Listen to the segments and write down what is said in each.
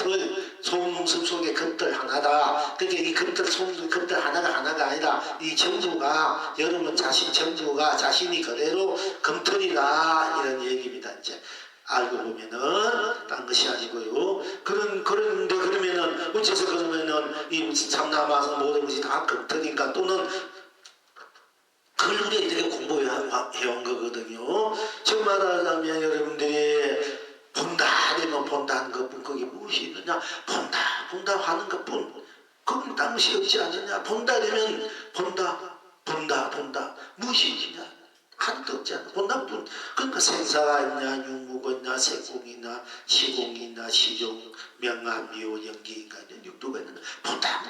금틀 소음숲 속의 금틀 하나다. 그러니까 이 금틀 소음숲 금틀 하나가 아니라 이 정부가 여러분 정부가 자신이 그대로 금틀이다 이런 얘기입니다. 이제 알고 보면은 딴 것이 아니고요. 그런데 그러면은 어째서 그러면은 이 참남아서 모든 것이 다 금틀인가 또는 그걸 우리가 이렇게 공부해온 거거든요. 즉 말하자면 여러분들이 본다 되면 본다는 것뿐 거기 무엇이 있느냐? 본다 하는 것뿐 그건 딴 것이 없지 않느냐? 본다 되면 본다 무엇이 있느냐? 하는 게 없지 않나? 본다뿐 그러니까 생사가 있냐 육무가 있냐 색공이 있나 시공이 있나 시종 명암 미호 연기인가 육도가 있느냐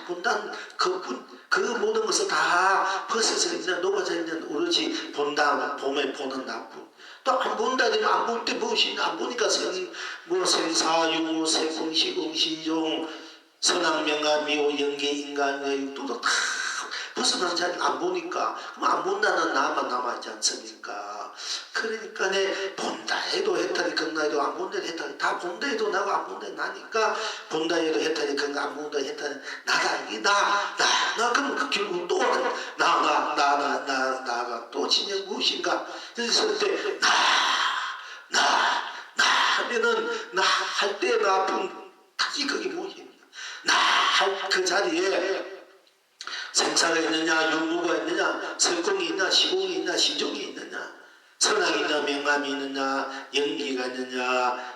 본다는 그뿐 그 모든 것을 다 벗어서 있는 녹아져 있는 오로지 본다 봄에 보는 나뿐 또 안 본다 되면 안 볼 때 무엇이 있나 안 보니까 생사 육무 색공 시공 시종 선악 명암 미호 연기 인간의 육도도 다 벗어난 자는 안 보니까 그럼 안 본다는 나만 남아있지 않습니까? 그러니까 내 본다 해도 해탈이 건나해도 안 본다 해도 해탈이 다 본다 해도 나고 안 본다 해도 나니까 본다 해도 해탈이 건나 안 본다 해도 해탈이 나다 이게 나 그러면 그 결국 또 나가 또 진짜 무엇인가 그랬을 때 나 하면은 나 할 때 나뿐 다시 그게 무엇입니까? 나 할 그 자리에 생사가 있느냐 육무가 있느냐 설공이 있냐 시공이 있냐 시종이 있느냐 선악이 있냐 명암이 있느냐 연기가 있느냐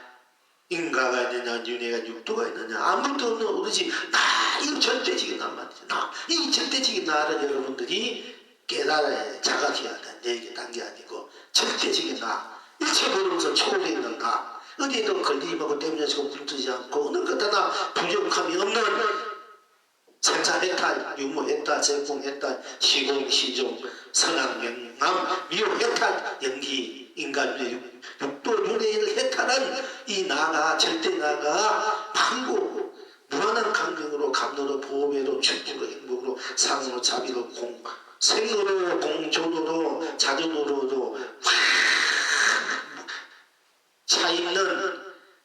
인가가 있느냐 윤회가 육도가 있느냐 아무것도 없는 오로지 나 이 절대적인 나 말이죠. 이 절대적인 나를 여러분들이 깨달아야 자각해야 되는 얘기 딴 게 아니고 절대적인 나 일체 모르면서 초월해 있는 나 어디에도 걸리고 때문에 지금 뭉치지 않고 어느 것 하나 부족함이 없는 생사해탈, 유무해탈, 제공해탈, 시공, 시종, 선악, 명암, 미혹해탈, 연기, 인간의 육도, 윤회인을 해탈한 이 나가, 절대 나가 만고, 무한한 강경으로, 감로로, 보배로, 축구로, 행복으로, 상으로, 자비로, 생으로, 공존으로, 자존으로도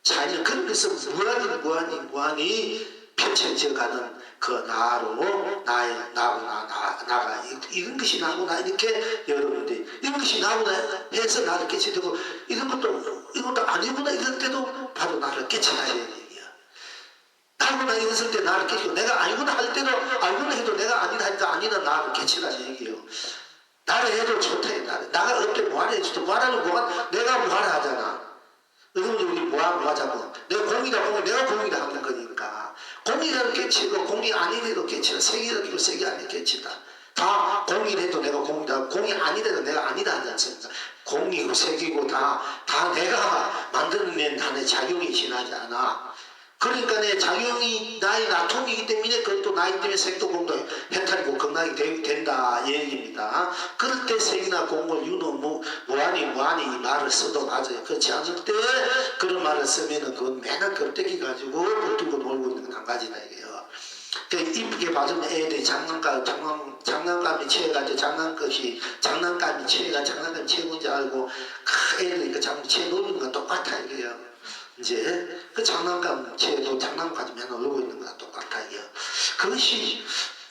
차있는 그런 데서 무한히 펼쳐져가는 그 나로 나가 이런 것이 나고 나 이렇게 여러분들이 이런 것이 나고 나 해서 나를 깨치되고 이것도 아니구나 이럴 때도 바로 나를 깨쳐나야 되는 얘기야. 나구나 이랬을 때 나를 깨치고 내가 아니구나 할 때도 아니구나 해도 내가 아니다 하니까 아니다 나를 깨쳐나야 얘기예요. 나를 해도 좋다 나가 어때 뭐하라 해줘도 뭐하라면 내가 뭐하라 하잖아. 여러분 우리 뭐하자고 내가 공이다 하는 거니까 공이라도 깨치고 공이 아니래도 깨치다 색이라도 깨치고 색이 아니래도 깨치다 다 공이래도 내가 공이다 공이 아니래도 내가 아니다 하지 않습니까? 공이고 색이고 다 내가 만들어낸 단의 작용이 지나지 않아. 그러니까 내 작용이 나의 나통이기 때문에 그것도 나이기 때문에 색도 공도 해탈이고 건강이 된다 얘기입니다. 그럴 때 색이나 공을 유노 무한히 이 말을 써도 맞아요. 그렇지 않을 때 그런 말을 쓰면은 그건 맨날 걸떼기 가지고 붙들고 놀고 있는 건 한 가지다 이게요. 그러니까 이쁘게 봐주면 애들이 장난감이 취해가지고 장난감이 최고인지 알고 애들이 그 장난감 취해 놀는 건 똑같아 이게요. 이제 그 장난감 채도 장난감 가지고 맨날 놀고 있는 거랑 똑같아 이게 그것이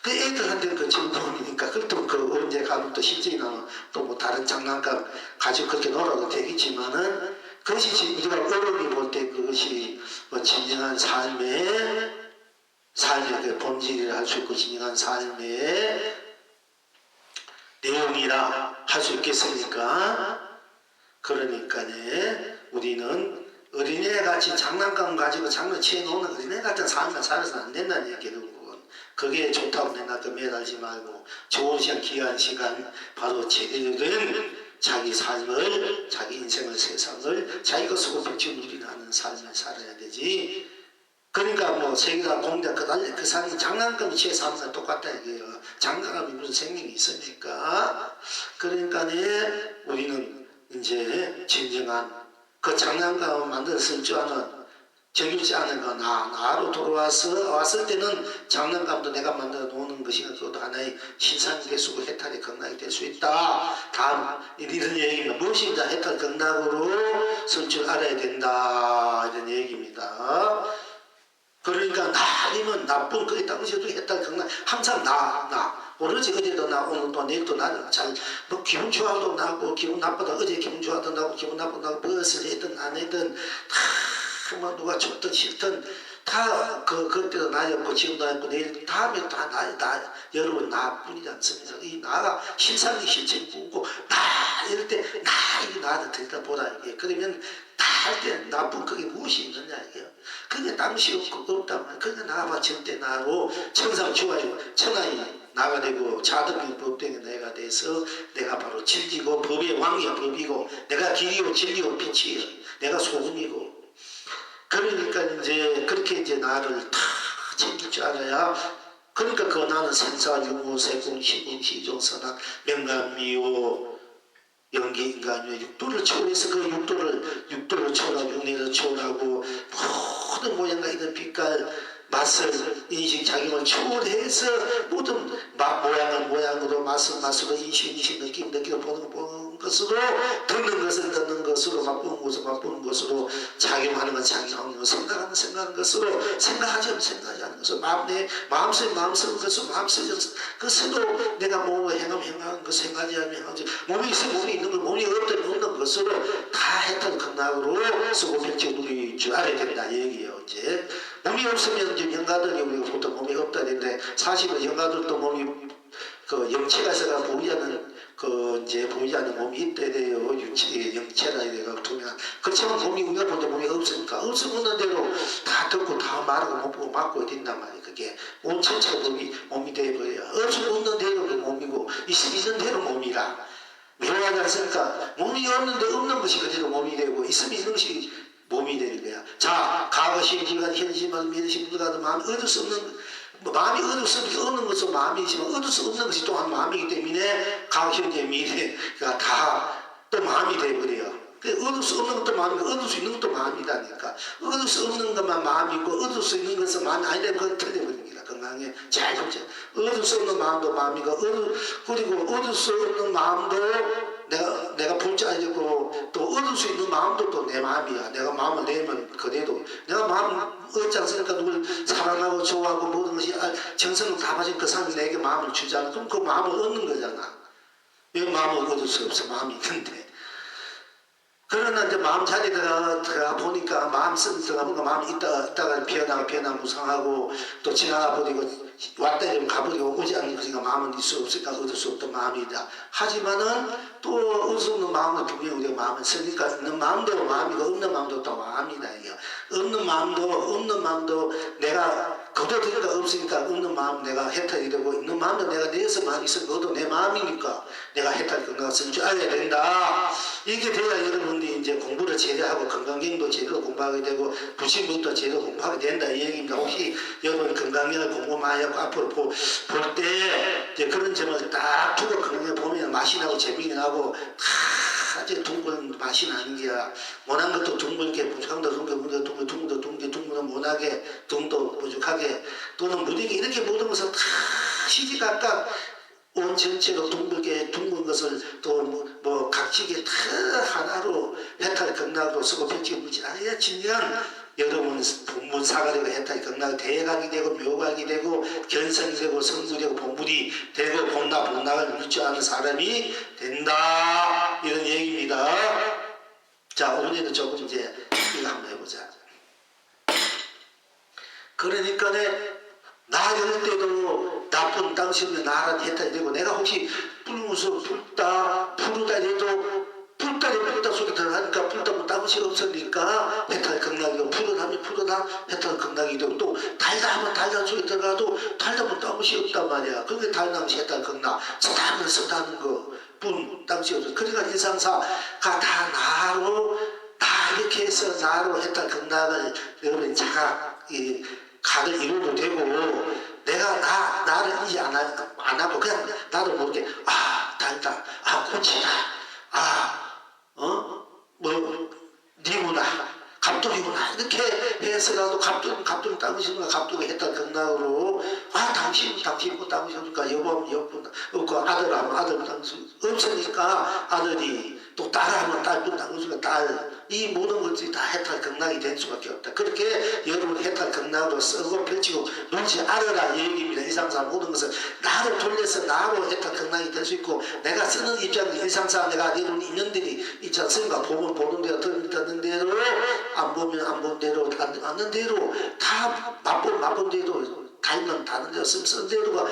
그 애들한테는 그 정보이니까 그것도 그 언제 가면 또 실제는 또 뭐 다른 장난감 가지고 그렇게 놀아도 되겠지만은 그것이 우리가 어른이 볼 때 그것이 뭐 진정한 삶의 그 본질이라 할 수 있고 진정한 삶의 내용이라 할 수 있겠습니까? 그러니까네 우리는 어린애같이 장난감 가지고 장난치에 노는 어린애 같은 삶을 살아서는 안 된다는 얘기는 그게 좋다고 내가 또 매달지 말고 좋은 시간 귀한 시간 바로 제대로 된 자기 삶을 자기 인생을 세상을 자기가 쓰고 펼쳐 누리는 삶을 살아야 되지. 그러니까 뭐 세계가 공작 그 사람이 장난감이 취해 사는 건 똑같다 이게요. 장난감이 무슨 생명이 있으니까. 그러니까네 우리는 이제 진정한 그 장난감을 만들었을 줄 아는 적용지 않은 거 나로 왔을 때는 장난감도 내가 만들어 놓는 것이 그것도 하나의 신상계수고 해탈의 극락이 될 수 있다. 다음 이런 얘기입니다. 무엇이 이제 해탈 극락으로 쓸 줄 알아야 된다 이런 얘기입니다. 그러니까 나 아니면 나쁜 그게 당시에도 했다 경락 항상 나 오로지 어제도 나 오늘도 내일도 나는 잘뭐 기분 좋아도 나고 기분 나쁘다 어제 기분 좋아도 나고 기분 나쁘다 나고 무엇을 했든 안 했든 다뭐 누가 좋든 싫든 다 그때도 나였고 지금도 나였고 내일 다음에 다 나 여러분 나뿐이지 않습니까? 이 나가 실상이 실체이고 나 이럴 때 나 이게 나를 들여다보라 이게 그러면 다 할 때 나쁜 그게 무엇이 있느냐 이게 그게 당시 없단 말이야. 그게 나와 절대 나로 천상 주와요 천하이 나가 되고 자등의 법등의 내가 돼서 내가 바로 진리고 법의 왕이야 법이고 내가 길이고 진리고 빛이에요. 내가 소금이고 그러니까 이제 그렇게 이제 나를 다 챙길 줄 알아야 그러니까 그 나는 생사 유무 세공 시공 시종 선악 명감미호 영계 인간이요 육도를 초월해서 그 육도를 초월하고 윤회를 초월하고 모든 모양과 이런 빛깔 맛을 인식 작용을 초월해서 모든 모양으로 맛으로 인식 느끼고 보는 것으로 듣는 것으로 맛보는 것으로 작용하는 건 작용하는 것 생각하는 것으로 생각하지 않는 것으로 마음속에 것으로 마음속에 그것으로 내가 몸을 행하는 것 생각하지 않는 것 몸이 있으면 몸이 있는 것 몸이 없는 것으로 다 해탈 극락으로 쓰고 별칭 누릴 줄 알아야 된다 얘기예요. 이제 몸이 없으면 이제 영가들이 우리가 보통 몸이 없다 했는데 사실은 영가들도 몸이 그 영체가 있어가 보이지 않는 몸이 있대 돼요. 영체라 이래가 두면 그렇지만 몸이 우리가 볼 때 몸이 없으니까 없는 대로 다 듣고 다 말하고 못 보고 막고 된단 말이에요. 그게 온 전체가 몸이 돼버려요. 없는 대로 그 몸이고 있는 대로 몸이라 묘하지 않습니까? 몸이 없는데 없는 것이 그대로 몸이 되고 있으면 있는 것이 몸이 되는 거야. 자, 과거 시간 현실만 믿으신 분들과도 마음이 얻을 수 없는 마음이 얻을 수 없는 것은 마음이지만 얻을 수 없는 것이 또한 마음이기 때문에 과거 현재 미래가 다 또 마음이 되어버려요. 얻을 수 없는 것도 마음이고 얻을 수 있는 것도 마음이다니까. 얻을 수 없는 것만 마음이고 얻을 수 있는 것은 마음이 아니라면 그건 틀려버립니다. 건강에 잘 보죠. 얻을 수 없는 마음도 마음이고 그리고 얻을 수 없는 마음도 내가 볼 줄 알고 또 얻을 수 있는 마음도 또 내 마음이야. 내가 마음을 내면 그래도 내가 마음 얻지 않습니까? 누굴 사랑하고 좋아하고 모든 것이 정성을 다 바친 그 사람이 내게 마음을 주잖아. 그럼 그 마음을 얻는 거잖아. 왜 마음을 얻을 수 없어? 마음이 있는데. 그러나 이제 마음 자리에 들어가 보니까 마음 들어가 보니까 마음이 있다가 피어나가 무상하고 또 지나가 버리고 왔다 이러면 가버리고 오지 않는 것이니까 마음은 있을 수 없으니까 얻을 수 없던 마음이다. 하지만은 또 얻을 수 없는 마음은 분명히 우리가 마음을 쓰니까 있는 마음도 마음이고 없는 마음도 또 마음이다. 이게 없는 마음도 내가 거둬들이가 없으니까 없는 마음 내가 해탈이 되고 있는 마음도 내가 내에서 마음이 있으니까 그것도 내 마음이니까 내가 해탈 건강을 쓸 줄 알아야 된다. 이게 돼야 여러분들이 이제 공부를 제대로 하고 건강경도 제대로 공부하게 되고 부신법도 제대로 공부하게 된다 이 얘기입니다. 혹시 여러분 건강경을 공부 많이 하고 앞으로 볼 때 이제 그런 점을 딱 두고 건강경 보면 맛이 나고 재미가 나고 이제 둥근 맛이 나는 게야. 원한 것도 둥글게 부족한 것도 둥글도 못하게 둥도 부족하게 또는 무디게 이렇게 모든 것을 다 시시각각 온 전체로 둥근 것을 또 뭐 각지게 다 하나로 해탈 극락으로 쓰고 펼치고 묻지 않아야 진정한 여러분 본문 사가리가 해탈 극락 대각이 되고 묘각이 되고 견성이 되고 성물이 되고 본물이 되고 본락을 누릴 줄 아는 사람이 된다 이런 얘기입니다. 자 오늘은 조금 이제 이거 한번 해보자. 그러니까 나 이럴 때도 나쁜 당신의 나란 해탈이 되고 내가 혹시 불무서 푸르다 해도 뿔다 소리 들어가니까 뿔다면 땀이 없으니까 해탈 극락이고 푸르다면 푸르다 해탈 극락이 되고 또 달다 하면 달다는 소리 들어가도 달다면 땀이 없단 말이야. 그게 달다면 해탈 극락 쓰다면 쓰다는 거 땀이 없어. 그러니까 일상사가 다 나로 다 이렇게 해서 나로 해탈 극락을 여러분이 각을 이루어도 되고 내가 나를 인지 안 하고 그냥 나도 모르게 달다 꽃이다 니구나 갑돌이구나 이렇게 해서라도 갑돌이 따무시는가 갑돌이 했다 극락으로 당신은 따무시니까 여보 없고 아들하면 아들 당신 없으니까 아들이 또 딸하면 딸뿐 따무시니까 딸 이 모든 것 것들이 다 해탈 극락이 될 수밖에 없다. 그렇게 여러분 해탈 극락으로 쓰고 펼치고 뭔지 알아라 이 얘기입니다. 일상사 모든 것은 나로 돌려서 나로 해탈 극락이 될 수 있고 내가 쓰는 입장에서 일상사 내가 여러분 인연들이 있지 않습니까? 보면 보는 대로 듣는 대로 안 보면 안 본 대로 안는 대로 다 맛본 대로 달면 다른 대로 쓰는 대로가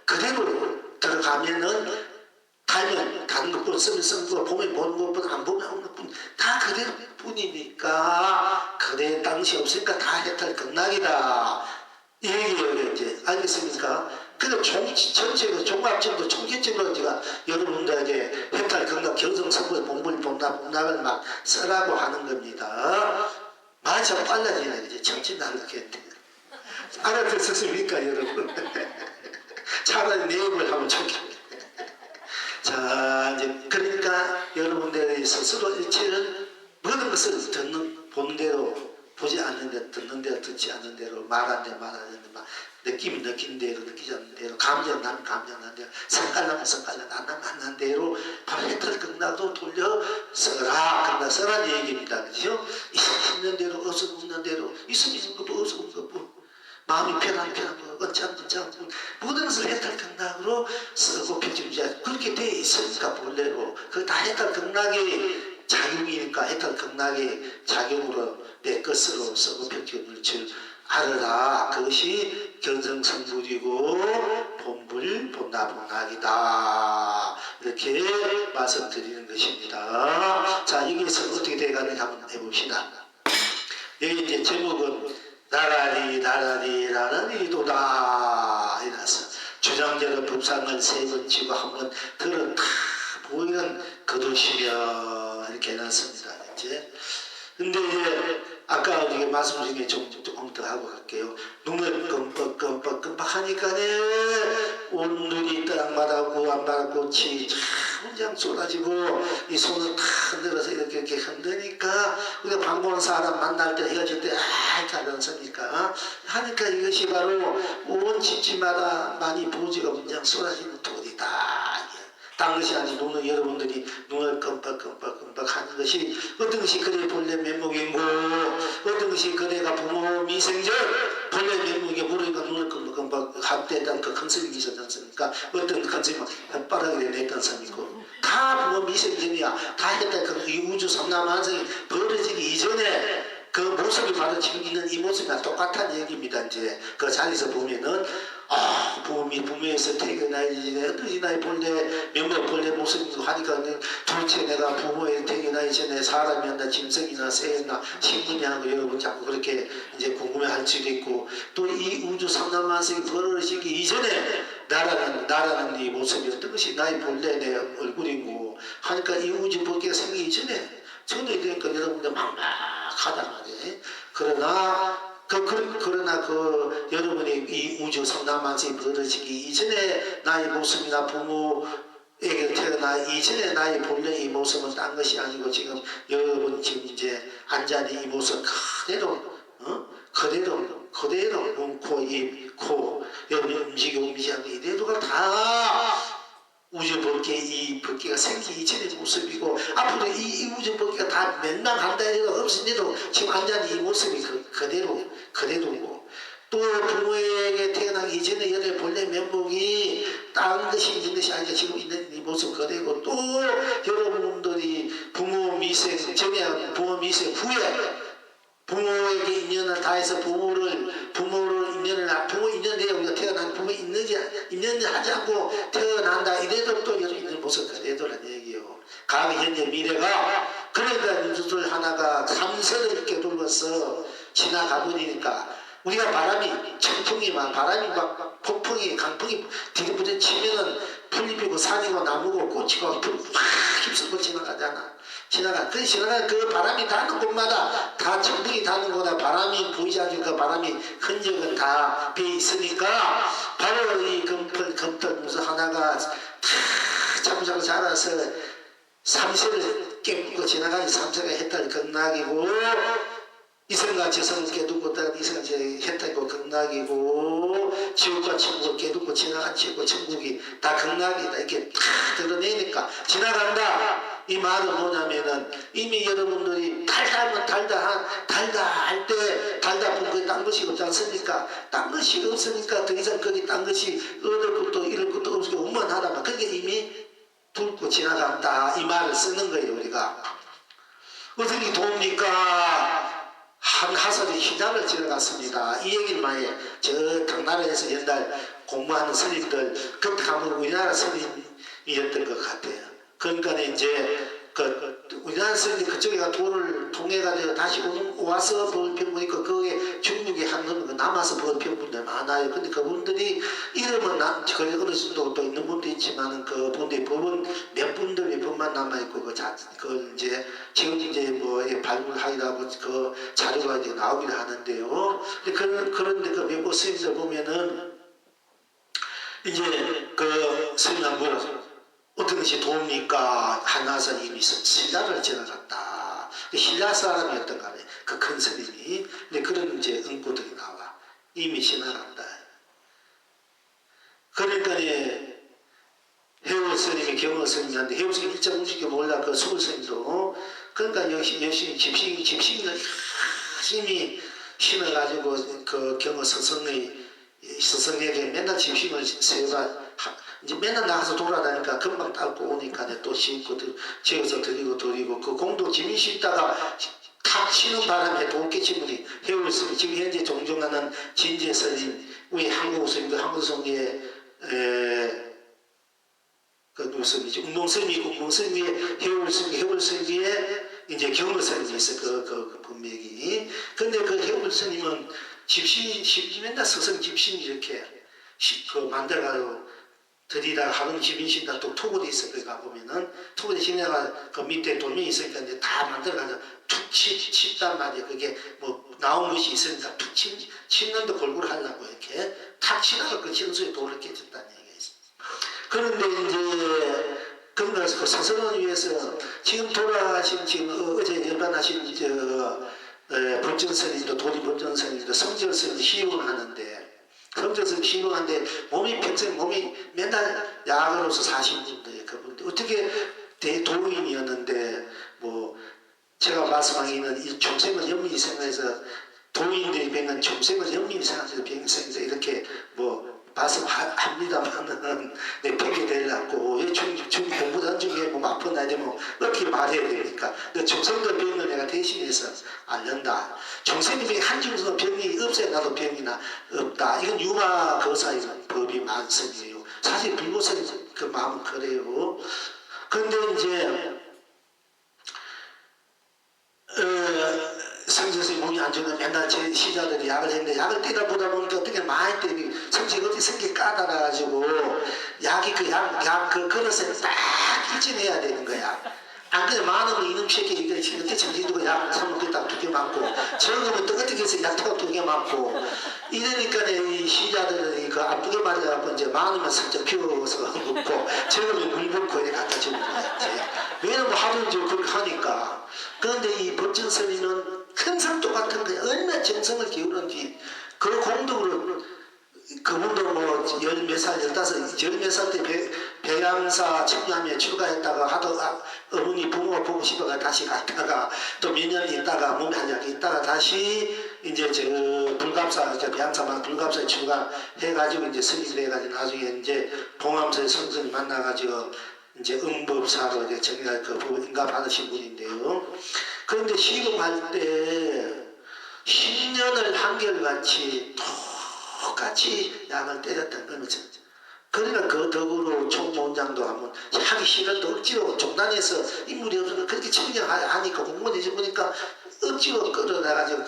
그대로 들어가면은 달면 다른 것뿐 쓰는 것 보면 보는 것뿐 안 보면 안 보는 것뿐 다 그대로 뿐이니까 그대 당시 없으니까 다 해탈 극락이다 이 얘기예요. 이제 알겠습니까? 그래서 전체로 종합적으로 총체적으로 제가 여러분들에게 해탈 극락 경성성불 본불 본락을 막 쓰라고 하는 겁니다. 말참 빨라지나 이제 정신 나누겠대. 알아듣습니까 여러분? 차라리 내용을 하면 좋겠네. 자 이제 그러니까 여러분들이 스스로 일체는 모든 것을 보는 대로 보지 않는 대로 듣는 대로 듣지 않는 대로 말하는 대로 말하는 대로 느낌이 느낀 대로 느끼지 않는 대로 감정 나면 감정 나는 대로 성깔 나면 성깔 나는 대로 바로 해탈 극락도 돌려 써라. 극락 써라는 얘기입니다. 그죠? 있는 대로 어서 없는 대로 있는 것도 어서 없는 것도 마음이 편한 거 언짢고 모든 것을 해탈 극락으로 쓰고 펼치자 그렇게 돼 있으니까 본래로 그거 다 해탈 극락의 작용이니까 해탈 극락의 작용으로 내 것으로 쓰고 펼치는 줄 알아라. 그것이 견성성불이고 본불 본나본락이다 이렇게 말씀드리는 것입니다. 자 여기서 어떻게 돼가는지 한번 해봅시다. 여기 이제 제목은 나라리도다 이라서 주장제로 법상을 세 번 치고 한 번 들어 다 보이는 거두시며 이렇게 해놨습니다. 이제 근데 이제 아까 우리가 말씀 중에 조금 더 하고 갈게요. 눈을 끔뻑하니까네 온 눈이 땅마다고 안바라 꽃이 그냥 쏟아지고 이 손을 탁 흔들어서 이렇게 흔드니까 우리가 반가운 사람 만날 때 헤어질 때 이렇게 하면서니까 하니까 이것이 바로 온 집집마다 많이 부지가 그냥 쏟아지는 돌이다. 딴 것이 아니고 눈을 여러분들이 눈을 끔뻑 하는 것이 어떤 것이 그대 본래 면목이고 어떤 것이 그대가 부모 미생전 본래 면목에 모르니까 눈을 끔뻑 합대했다는 그 컨셉이 있었지 않습니까? 어떤 컨셉이 혓바닥에 냈던 사람이고 다 부모 미생전이야. 다 했다. 이 우주 삼라만성이 벌어지기 이전에 그 모습이 바로 지금 있는 이 모습이랑 똑같다는 얘기입니다. 이제 그 자리에서 보면은 부모에서 태어나기 전에 어떠지 나의 본래 면목 본래 모습이고 하니까 도대체 내가 부모에 태어나기 전에 사람이었나 짐승이나 새였나 신분이나 여러분 자꾸 그렇게 이제 궁금해할 수도 있고 또 이 우주 삼라만성이 벌어지기 이전에 나라는 이 모습이 어떤 것이 나의 본래 내 얼굴이고 하니까 이 우주 법계가 생기기 전에 되니까 여러분들 막막하단 말이에요. 그러나 여러분의 이 우주 삼라만성이 벌어지기 이전에 나의 모습이나 부모에게 태어나 이전에 나의 본래 이 모습은 딴 것이 아니고 지금 여러분 지금 이제 앉아있는 이 모습 그대로 눈, 코, 입, 코 여러분 움직이는 이대로가 다 우주 법계 이 법계가 생기기 전의 모습이고 앞으로 이 우주 법계가 다 멸망한다 해도 없으니도 지금 앉아있는 이 모습이 그대로고 또 부모에게 태어나기 이전에 여러분의 본래 면목이 다른 것이 있는 것이 아니라 지금 있는 이 모습 그대로 또 여러분들이 부모 미생 전에 부모 미생 후에 부모에게 인연을 다해서 부모 인연에 우리가 태어난 부모 인연을 하지 않고 태어난다 이래도 또 여러분 있는 모습 그대로란 얘기예요. 과거 현재 미래가 그러니까 인수들 하나가 삼세를 이렇게 돌면서 지나가 버리니까 우리가 바람이 막 폭풍이 강풍이 뒤집어져 치면은 풀잎이고 산이고 나무고 꽃이고 확 휩쓸고 지나가잖아. 지나가 그 바람이 닿는 곳마다 다 천둥이 닿는 곳마다 바람이 보이지 않게 그 바람이 흔적은 다 배 있으니까 바로 이 금털 무슨 하나가 다 잠자고 자라서 삼세를 깨물고 지나가니 삼세가 해탈 극락이고 이성과 지성을 깨두고 이성과 해탈이고 극락이고 지옥과 천국을 깨두고 지나간 지옥과 천국이 다 극락이다 이렇게 다 드러내니까 지나간다 이 말은 뭐냐면은 이미 여러분들이 달다면 달다 할 때 달다 보면 딴 것이 없지 않습니까? 딴 것이 없으니까 더 이상 거기 딴 것이 얻을 것도 잃을 것도 없으니까 원만하다만 그게 이미 붉고 지나간다 이 말을 쓰는 거예요 우리가. 어떻게 돕니까? 한 하설이 희작을 지어갔습니다. 이 얘기를 많이 저 당나라에서 옛날 공부하는 스님들 그때 가면 우리나라 스님이었던 것 같아요. 그러니까 이제 우리나라 스님이 그쪽에가 돌을 통해가지고 다시 와서 법평 보니까 그게 중국에 한 놈이 남아서 법평 분들 많아요. 근데 그분들이 이름은 거기 어느 정도 또 있는 분도 있지만은 그분들이 법은 몇 분들이 법만 남아있고 그 이제 지금 이제 뭐 발굴하기라고 그 자료가 이제 나오긴 하는데요. 그런데 그 몇몇 스님들 보면은 이제 그 스님한 분은 어떤 것이 돕니까? 한화선 이미 신라를 지나갔다. 신라 사람이었던 거네. 그 큰 스님이. 근데 그런 이제 응구들이 나와. 이미 지나간다. 그러니까 해월 스님이 경호 스님한테 해월 스님 일자 움직여 몰라 그 수을 스님도 그러니까 열심히 집신을 열심히 신어가지고 그 경호 스승에게 맨날 집신을 세우라. 이제 맨날 나가서 돌아다니까 금방 닦고 오니까 또 심고 지어서 드리고 그 공도 짐이 싣다가 탁 치는 바람에 돌깨친 분이 해올 스님 지금 현재 존경하는 진재 스님 우리 한국 스님도 한국 성리에 그 누구 스님이지 운동 스님이 있고 운동 스님 위에 해올 스님 위에 이제 경을 스님이 있어 그 분명히. 근데 그 해올 스님은 집신이 맨날 스승 집신이 이렇게 그 만들어가지고 드리다가 하는 집인신다 또 투구도 있어. 거기 가보면은 투구대 지내가 그 밑에 돌멩이 있으니까 이제 다 만들어가지고 툭 칩단 말이야. 그게 뭐 나온 것이 있으니까 툭 치는데 골고루 하려고 이렇게 탁 치다가 그 치는 소리 돌을 깨졌다는 얘기가 있어. 그런데 이제 그런가 그 스승을 위해서 지금 돌아가신 지금 어제 열반하신 법전스님도 도리 법전스님도 성절스님 시용을 하는데 성전에서 시행하는데 평생 몸이 맨날 약으로서 사신 분들 그분들 어떻게 대도인이었는데 뭐 제가 말씀하기는 이 중생을 연민이 생각해서 도인들이 병은 중생을 연민이 생각해서 병생에서 이렇게 뭐 말씀합니다만은 내 핑계 대려고 중 공부단 중에 뭐 아픈다 되면 어떻게 말해야 됩니까? 중생들 병을 내가 대신해서 알른다. 중생님이 한중성 병이 없어야 나도 병이나 없다. 이건 유마 거사의 법이 만성이에요. 사실 불보선 그 마음은 그래요. 그런데 이제 성전에서 몸이 안 좋으면 맨날 제 시자들이 약을 했는데 약을 떼다 보다 보니까 어떻게 많이 때리 성전이 어디 성격이 까다라가지고 약이 그 그릇에 딱 일진해야 되는 거야. 안 그래 많으면 이놈 새끼 이거 어떻게 정신두고 약 사면 그딱 2개 맞고 적으면 또 어떻게 해서 약타가 2개 맞고 이러니까 이 시자들이 그 아프게 맞아갖고 이제 많으면 살짝 피워서 먹고 적으면 물 붓고 이렇게 갖다 주는 거야. 왜냐면 하도 이제 그렇게 하니까. 그런데 이 법전스님은 항상 똑같은 거야. 얼마나 정성을 기울는지 그 공덕으로 그분도 뭐 10몇 살, 15, 10몇 살 때 배양사 청량에 출가했다가 하도 어머니 부모가 보고 싶어가 다시 갔다가 또 몇 년 있다가 몸이 안 좋게 있다가 다시 이제 불갑사, 배양사만 불갑사에 출가해가지고 이제 스님이 돼가지고 나중에 이제 봉암사에 성선이 만나가지고 이제 음법사로 이제 정리할 그 법을 인가받으신 분인데요. 그런데 시공할 때 10년을 한결같이 똑같이 약을 때렸던 거죠. 그러니까 그 덕으로 총무원장도 한번 하기 싫은데 억지로 종단에서 인물이 없어서 그렇게 청정하니까 공무원이 보니까 억지로 끌어내가지고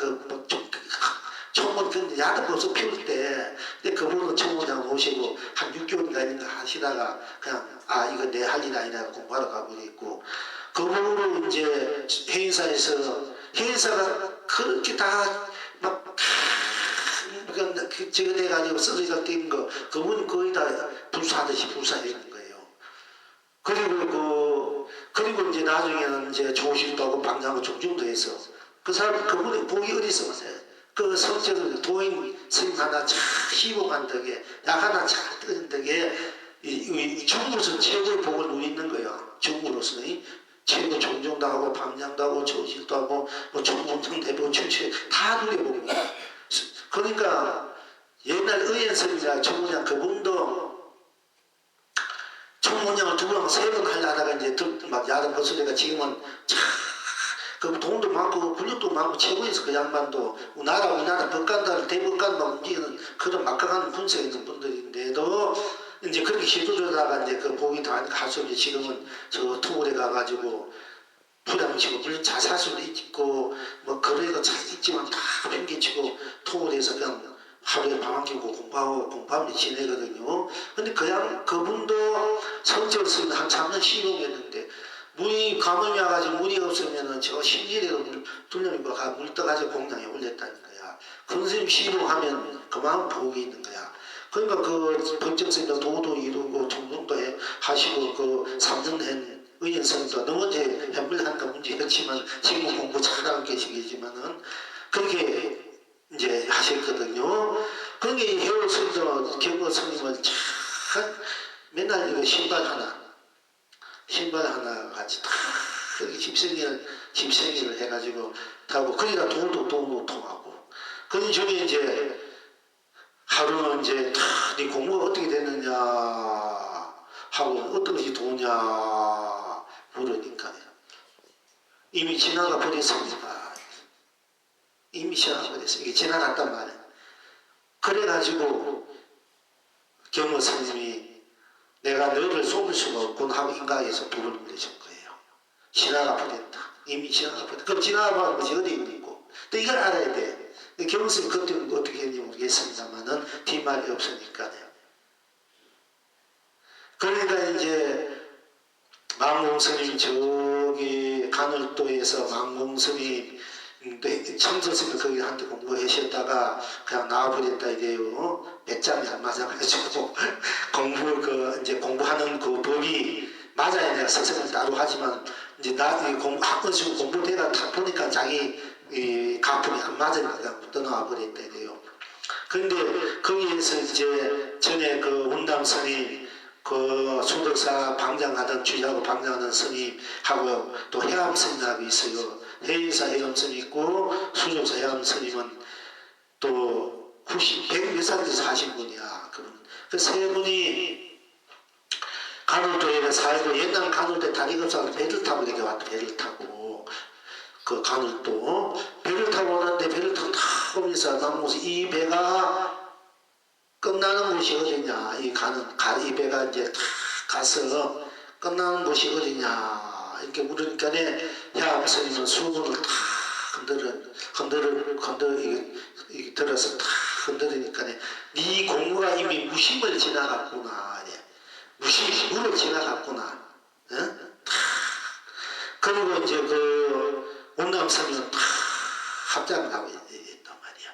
총무원 그 약을 벌써 피울 때 근데 그분은 총무원장 모시고 한 6개월인가 있는 거 하시다가 그냥 이거 내 할 일 아니라 공부하러 가버렸고 그분으로 이제 회의사가 그렇게 다막 저거 돼가지고 쓰러져 뛴 거, 그분이 거의 다 불사하듯이 불사되는 거예요. 그리고 이제 나중에는 이제 조실도 하고 방장하고 종중도 했어. 그 사람, 그분이 복이 어디 있어 보세요. 그 성체도 도인 스님 하나 잘 희복한 덕에, 약 하나 잘 뜨는 덕에, 중으로서 최고의 복을 누리는 거예요. 중으로서. 최고 종정도 하고 밤양도 하고 저실도 하고 뭐 총무장 대법 출신 다 누려보고 그러니까 옛날 의원선이나 총무장 그분도 총무장을 2번 3번 하려다가 이제 막 야단 벗어내가 지금은 그 돈도 많고 근육도 많고 최고에서 그 양반도 우리나라 법관들 대법관만 움직이는 그런 막강한 분석이 있는 분들인데도 이제 그렇게 시도하다가 이제 그 복이 다 가서 이제 지금은 저 토굴에 가가지고 부담치고 물론 자살 수도 있고 뭐 그래도 잘 있지만 다 팽개치고 토굴에서 그냥 하루에 밥 한 끼고 공부하면 지내거든요. 근데 그냥 그분도 성적을 쓰면 한 3년 시험했는데 물이 감염이 와가지고 물이 없으면은 저 심지대로 뚫려있고 물 떠가지고 공장에 올렸다는 거야. 그런 선생님 시도하면 그만큼 복이 있는 거야. 그러니까 그 법정선도 도도 이루고 종종도 하시고 그 3년 한 의원선도 너무 이제 해물하니까 문제였지만 지금 공부 잘하고 계시겠지만은 그렇게 이제 하셨거든요. 그러니까 이 해월선도 경고 스님은 참 맨날 이거 신발 하나 같이 다 그렇게 집생일을 해가지고 타고 그러니까 돈도 통하고 그 중에 이제 하루는 이제 네 공부가 어떻게 됐느냐 하고 어떤 것이 도냐 물으니까 이미 지나가 버렸습니다. 이미 지나가 버렸어요. 이게 지나갔단 말이에요. 그래가지고 경호 스님이 내가 너를 속을 수가 없군 하고 인가에서 불을 내신 거예요. 지나가 버렸다. 이미 지나가 버렸다. 그럼 지나가 버린 것이 어디 있고 또 이걸 알아야 돼. 경호 스님 그때 어떻게 했는지 모르겠습니다만은 뒷말이 없으니까요. 그러니까 이제 망공스님 저기 간월도에서 망공스님 청소스님 거기 한테 공부하셨다가 그냥 나와버렸다 이래요. 배짱이 안 맞아가지고 이제 공부하는 그 법이 맞아야 내가 선생을 따로 하지만 이제 학원식 공부대가 딱 보니까 자기 가품이 안 맞으니까 떠나와 버렸다 이래요. 그런데 거기에서 이제 전에 그 운담 스님 그 수덕사 방장하던 주야고 방장하던 스님하고 또 해암 스님하고 있어요. 해인사 해암 스님 있고 수덕사 해암 스님은 또 100몇 살에서 사신 분이야. 그 세 분이 간월도에 살고 옛날 간월도에 다리가 없어서 배를 타고 이렇게 왔다. 배를 타고 그 간월도 배를 타고 오는데 배를 타고 다 오면서 나무에서 이 배가 끝나는 곳이 어디냐 이 배가 이제 다 가서 끝나는 곳이 어디냐 이렇게 물으니까 해암 스님은 수건을 다 들어서 다 흔들으니까 네 공부가 이미 무심을 지나갔구나. 물을 지나갔구나. 응? 그리고 이제 그 온남스님은 다 합장을 하고 있단 말이야.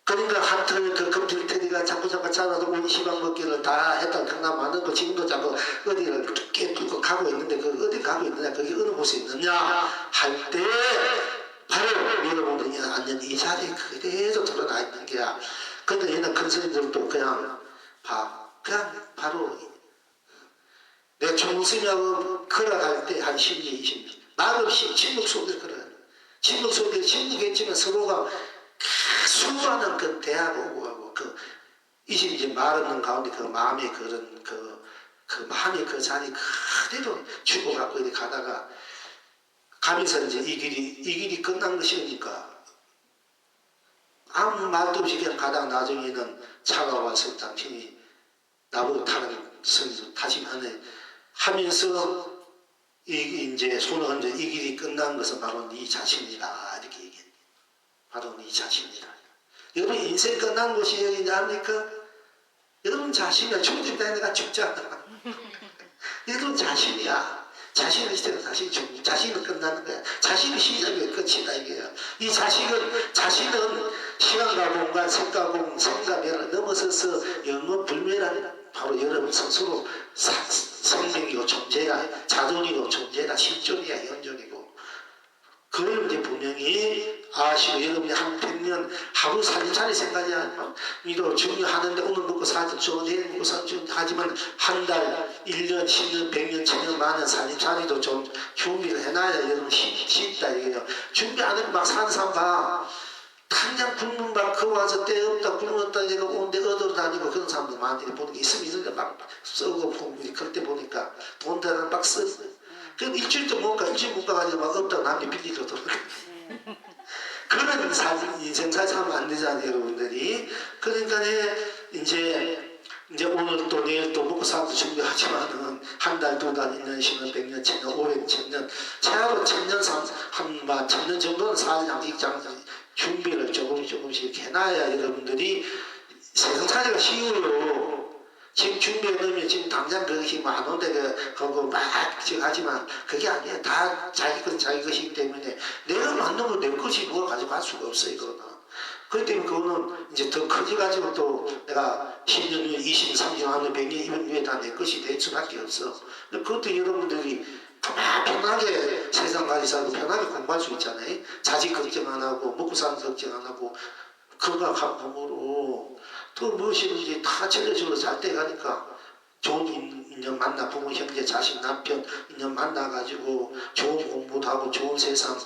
그러니까 한틀 그 금질태리가 자꾸 자라서 온시방 먹기를 다 했다 경남 많은 거 지금도 자꾸 어디를 깨뚫고 가고 있는데 그 어디 가고 있느냐 그게 어느 곳에 있느냐 할 때 바로 여러분들이 앉는 이 자리에 그대로 드러나 있는 게야. 근데 얘는 큰 스님들도 그냥 바로 내 총스님하고 걸어갈 때 한 10년 20년 말없이 침묵 속에 걸어요. 침묵 속에 침묵했지만 서로가 수많은 그 대화가 오고 가고 그 이제 말 없는 가운데 그 마음의 그런 그 마음의 그 잔이 그대로 주고받고 이렇게 가다가 가면서 이제 이 길이 끝난 것이니까 아무 말도 없이 그냥 가다가 나중에는 차가 와서 당신이 나보고 타는 선수 타시면 하면서 이제 손을 얹어 이 길이 끝난 것은 바로 네 자신이다 이렇게 얘기했네. 바로 네 자신이다. 여러분 인생 끝난 곳이 어디냐 합니까? 여러분 자신이야. 죽을 때 내가 죽잖아. 여러분 자신이야. 자신의 시대가 자신은 끝나는 거야. 자신의 시작이 끝이다 이게요. 이 자신은 시간과 공간, 색과 공, 생과 면을 넘어서서 영원 불멸한 바로 여러분 스스로 생명이고 존재다, 자존이고 존재다, 실존이야, 현존이고. 그걸 이제 분명히 사시고 여러분이 한 100년 하루 살림살이 생각이야. 이도 중요하는데 오늘 먹고 사죠. 저 내일 먹고 사죠. 하지만 한 달, 1년, 10년, 100년, 1000년, 만년 살림살이도 좀 준비를 해놔야 여러분 쉽다 이게요. 준비 안 하면 막 사는 사람 봐. 당장 굶는 밥, 와서 때 없다, 굶었다, 내가 온데 얻으러 다니고 그런 사람들 많이 보는 게 있으면 있는데 막 썩어 보고, 그때 보니까 돈 대는 막 써. 그럼 일주일도 못 가, 일주일 못 가가지고 막 없다고 남이 빌리거든. 그런 인생 살면 안 되잖아요, 여러분들이. 그러니까 이제 오늘 또 내일 또 먹고 사도 준비하지만은 한 달, 두 달, 1년, 10년, 100년, 1000년, 500년, 1000년, 최하로 1000년, 한 1000년 정도는 사는 양식장 준비를 조금씩 해놔야 여러분들이 세상살이가 쉬워요. 지금 준비해 놓으면 지금 당장 그것이 안 온데 그거 막 하지만 그게 아니에요. 다 자기 건 자기 것이기 때문에 내가 만든 건 내 것이 누가 가져갈 수가 없어요. 이거는. 그렇기 때문에 그거는 이제 더 커져가지고 또 내가 10년 후에 20년, 30년, 하면 100년, 200년 후에 다 내 것이 될 수밖에 없어. 그것도 여러분들이 편하게 세상 가지 살고 편하게 공부할 수 있잖아요. 자식 걱정 안 하고 먹고 사는 걱정 안 하고 건강한 몸으로 또 무엇이든지 다 전례적으로 잘 돼가니까 좋은 인연 만나 부모, 형제, 자식, 남편 인연 만나가지고 좋은 공부도 하고 좋은 세상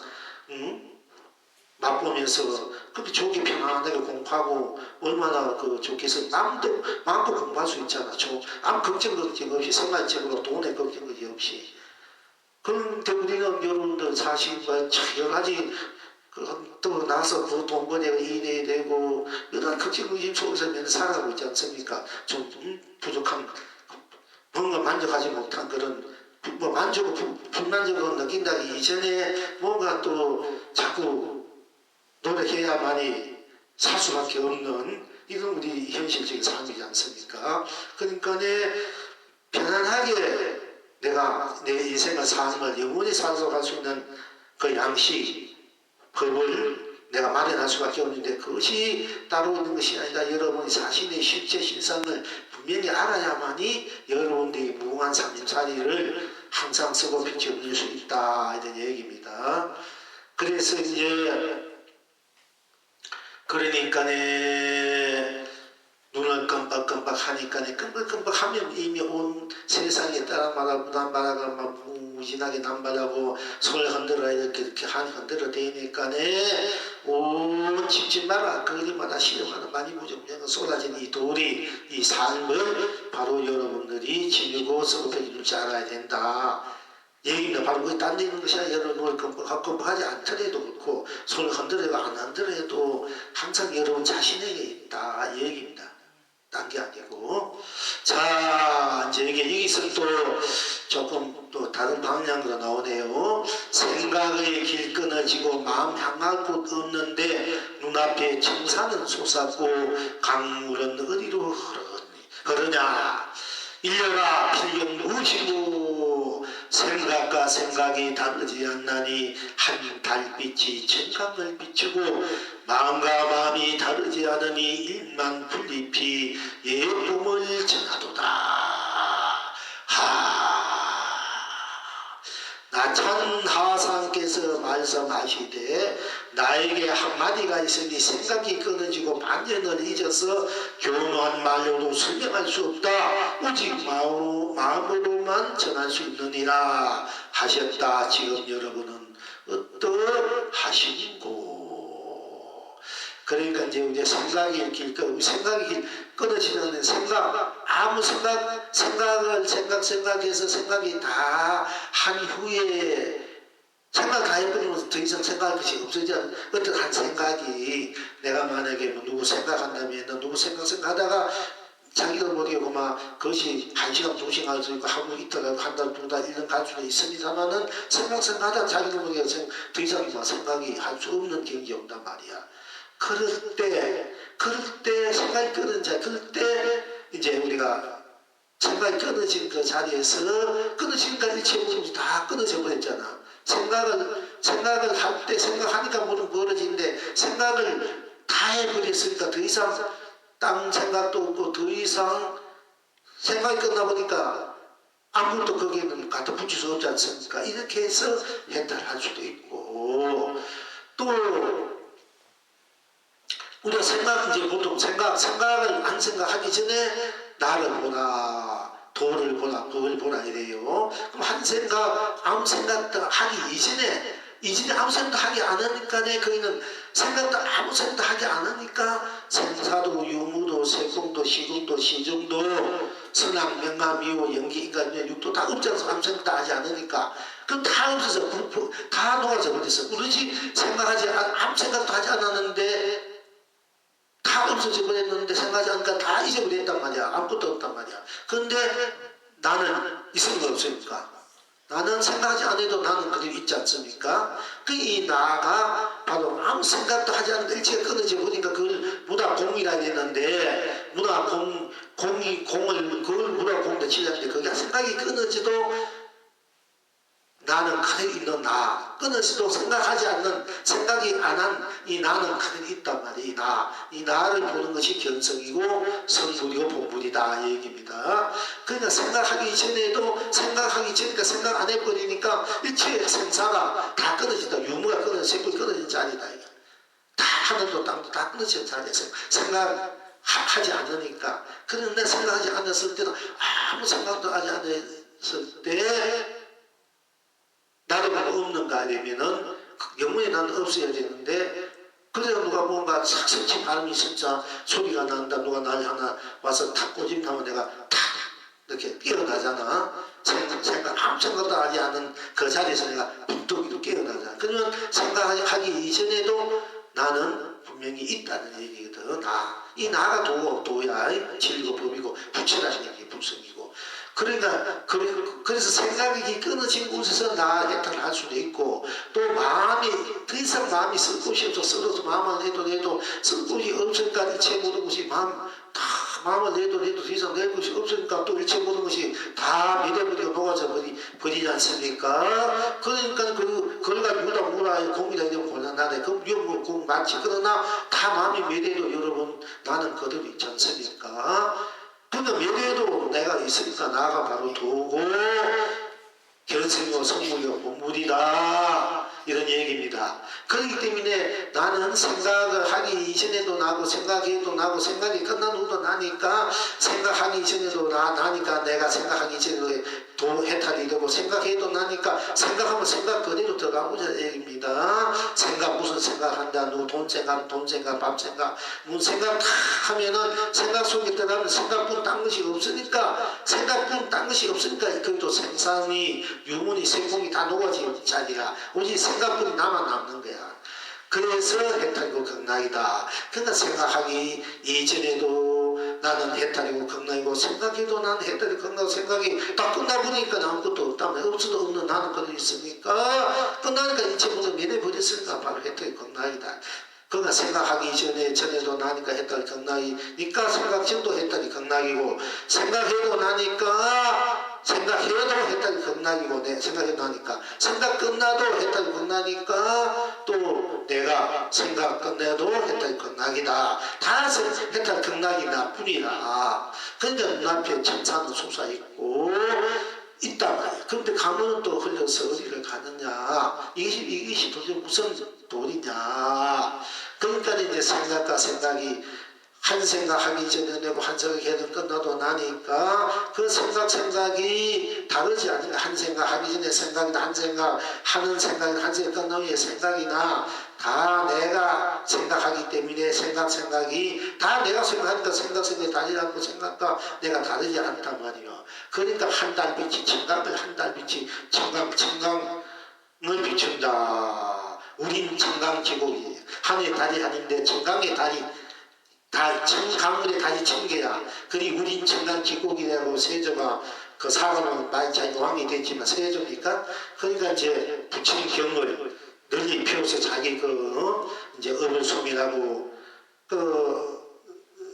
맛보면서 그렇게 좋게 편안하게 공부하고 얼마나 좋겠어. 남도 마음껏 공부할 수 있잖아. 아무 걱정 없이 생활적으로 돈에 걱정 없이. 그런데 우리는 여러분들 사실과 여러 가지 또 나서 그 돈벌이가 일해야 되고 여러 걱정 의심 속에서 살아가고 있지 않습니까? 좀 부족한 뭔가 만족하지 못한 그런 불만족을 느낀다기 이전에 뭔가 또 자꾸 노력해야만이 살 수밖에 없는 이건 우리 현실적인 삶이지 않습니까? 그러니까 편안하게 내가 내 인생의 삶을 영원히 살아갈 수 있는 그 양식, 법을 내가 마련할 수밖에 없는데 그것이 따로 있는 것이 아니라 여러분이 자신의 실제 실상을 분명히 알아야만이 여러분들이 무궁한 삶살이를 항상 쓰고 빛이 얻을 수 있다 이런 얘기입니다. 그래서 이제 그러니까 눈을 깜빡깜빡 하니까 깜빡깜빡 하면 이미 온 세상에 따라마다 남바라가 막 무진하게 남발하고 손을 흔들어 이렇게 흔들어 대니까 온 집집마다 거리마다 시름마다 많이 무정무정 쏟아진 이 돌이 이 삶을 바로 여러분들이 지니고 썩어뜨릴 줄 알아야 된다. 얘기입니다. 바로 그게 딴 데 있는 것이 아니라 여러분을 깜빡하지 않더라도 그렇고 손을 흔들어도 안 흔들어도 항상 여러분 자신에게 있다. 이 얘기입니다. 딴 게 아니고. 자, 이제 여기서 또 조금 또 다른 방향으로 나오네요. 생각의 길 끊어지고 마음 향할 곳 없는데 눈앞에 청산은 솟았고 강물은 어디로 흐르냐. 일려라 필경 무엇이고 생각과 생각이 다르지 않나니 한 달빛이 천강을 비추고 마음과 마음이 다르지 않으니 일만 분립히 예쁨을 전하도다. 나찬 하상께서 말씀하시되 나에게 한마디가 있으니 생각이 끊어지고 반전을 잊어서 교묘한 말로도 설명할 수 없다. 오직 마음으로만 전할 수 있느니라 하셨다. 지금 여러분은 어떠하신고? 그러니까 이제 생각이 생각이 끊어지는 아무 생각해서 생각이 다 한 후에 생각 다 해버리면 더 이상 생각할 것이 없어지지 않는 어떤 한 생각이 내가 만약에 누구 생각한다면 누구 생각하다가 자기도 모르겠고 막 그것이 1시간 2시간 할 수 있고 하루 이틀 한 달, 두 달, 1년 갈 수도 있습니다만은 생각하다가 자기도 모르겠고 더 이상 생각이 할 수 없는 경기 온단 말이야. 그럴 때 생각이 끊어져. 그럴 때 이제 우리가 생각이 끊어진 그 자리에서 끊어지니까 일체 모든 다 끊어져 버렸잖아. 생각을 할 때 생각하니까 모든 멀어지는데 생각을 다 해버렸으니까 더 이상 딴 생각도 없고 더 이상 생각이 끝나보니까 아무것도 거기에는 갖다 붙일 수 없지 않습니까? 이렇게 해서 해탈할 수도 있고 또 우리가 생각, 이제 보통 생각을 안 생각하기 전에 나를 보라, 도를 보라, 그걸 보라 이래요. 그럼 한 생각, 아무 생각도 하기 이전에 아무 생각도 하지 않으니까 거기는 생각도 아무 생각도 하지 않으니까 생사도 유무도 세공도 시공도 시중도 선악 명하 미호 연기 인간 육도 다 없잖아. 아무 생각도 하지 않으니까 그럼 다 없어서 다 녹아져 버렸어. 그러지 생각하지 아무 생각도 하지 않았는데 다 없어져 버렸는데 생각하지 않으니까 다 잊어버렸단 말이야. 아무것도 없단 말이야. 그런데 나는 있을 거 없으니까 나는 생각하지 않아도 나는 그대로 있지 않습니까? 이 나가 바로 아무 생각도 하지 않는데 일체가 끊어져 버리니까 그걸 무다공이라 했는데 무다공이 공을 그걸 무다공도 치려는데 그게 생각이 끊어져도 나는 그대로 있는 나 끊어져도 생각하지 않는 생각이 안 한 이 나는 그대로 있단 말이야. 이 나를 보는 것이 견성이고 성불이고 본불이다 이 얘기입니다. 그러니까 생각하기 전에도 생각하기 전이니까 생각 안 해버리니까 일체의 생사가 다 끊어진다. 유무가 끊어져 생불이 끊어진 자리다. 다 하늘도 땅도 다 끊어진 자리야. 생각하지 않으니까. 그런데 생각하지 않았을 때는 아무 생각도 하지 않았을 때 나도 없는가 하면은 영문에 나는 없어야 되는데 그래서 누가 뭔가 삭삭치 발음이 진짜 소리가 난다. 누가 날 하나 와서 탁 꼬집하면 내가 탁 이렇게 깨어나잖아. 아무 생각도 하지 않은 그 자리에서 내가 뚝뚝 깨어나잖아. 그러면 생각하기 이전에도 나는 분명히 있다는 얘기거든. 이 나가 도야 진리고 법이고 부처라는 얘기 불성이고. 그러니까 그래서 생각이 끊어진 곳에서 나 해탈을 할 수도 있고 또 마음이 더 이상 마음이 쓸 곳이 없어 썰어서 마음을 내도 쓸 곳이 없으니까 일체 모든 것이 마음을 내도 더 이상 낼 것이 없으니까 또 일체 모든 것이 다 미래버리고 녹아져 버리지 않습니까? 그러니까 그걸 가지고 무라의 공이라 이런 곤란하네. 그럼 공 맞지. 그러나 다 마음이 미래도 여러분 나는 그대로 있지 않습니까? 그러니까 미래에도 내가 있으니까 나가 바로 도고 견성이고 성물이고 본물이다 이런 얘기입니다. 그렇기 때문에 나는 생각을 하기 이전에도 나고 생각해도 나고 생각이 끝난 후도 나니까 생각하기 이전에도 나니까 내가 생각하기 전에도 도 해탈이 되고 생각해도 나니까 생각하면 생각 그대로 들어가보자 얘기입니다. 생각 무슨 생각한다. 누구 돈 생각 밥 생각 무슨 생각 다 하면은 생각 속에 들어가면 생각뿐 딴 것이 없으니까 그것도 생산이 유문이 세공이 다 녹아진 자리야. 오직 생각뿐이 나만 남는 거야. 그래서 해탈이고 극락이다. 그러니까 생각하기 이전에도 나는 해탈이고 극락이고 생각해도 나는 해탈이고 극락이고 생각이 다 끝나버리니까 아무것도 없다면 없어도 없는 나는 그대로 있으니까 끝나니까 이체 모두 면해버렸으니까 바로 해탈이고 극락이다. 그러니까 생각하기 전에도 나니까 해탈이 극락이니까 생각 전도 해탈이 극락이고 생각해도 나니까 생각해도 해탈이 극락이고 생각해도 나니까 생각 끝나도 해탈이 극락이니까 또 내가 생각 끝내도 해탈이 극락이다. 다 해탈 극락이다 뿐이라. 그러니까 눈앞에 천사는 솟아있고 있단 말이야. 그런데 가면은 또 흘려서 어디를 가느냐. 이것이 도대체 무슨 도리냐. 그러니까 이제 생각과 생각이 한 생각하기 전에 내고 한 생각해도 끝나도 나니까 그 생각이 다르지 않으니까 한 생각하기 전에 생각이나 한 생각하는 생각이 한 생각 끝나면 생각이나 다 내가 생각하기 때문에 생각이 다 내가 생각하니까 생각이 다르지 생각과 내가 다르지 않단 말이야. 그러니까 한 달빛이 청강을 비춘다. 우린 청강지국이 하늘의 달이 아닌데 청강의 달이 청강물의 달이 1000개야. 그리 우린 청강지국이라고 세조가 그 사람은 많이 자기 왕이 됐지만 세조니까 그러니까 이제 부처님 경을 널리 피워서 자기 이제 업을 소멸하고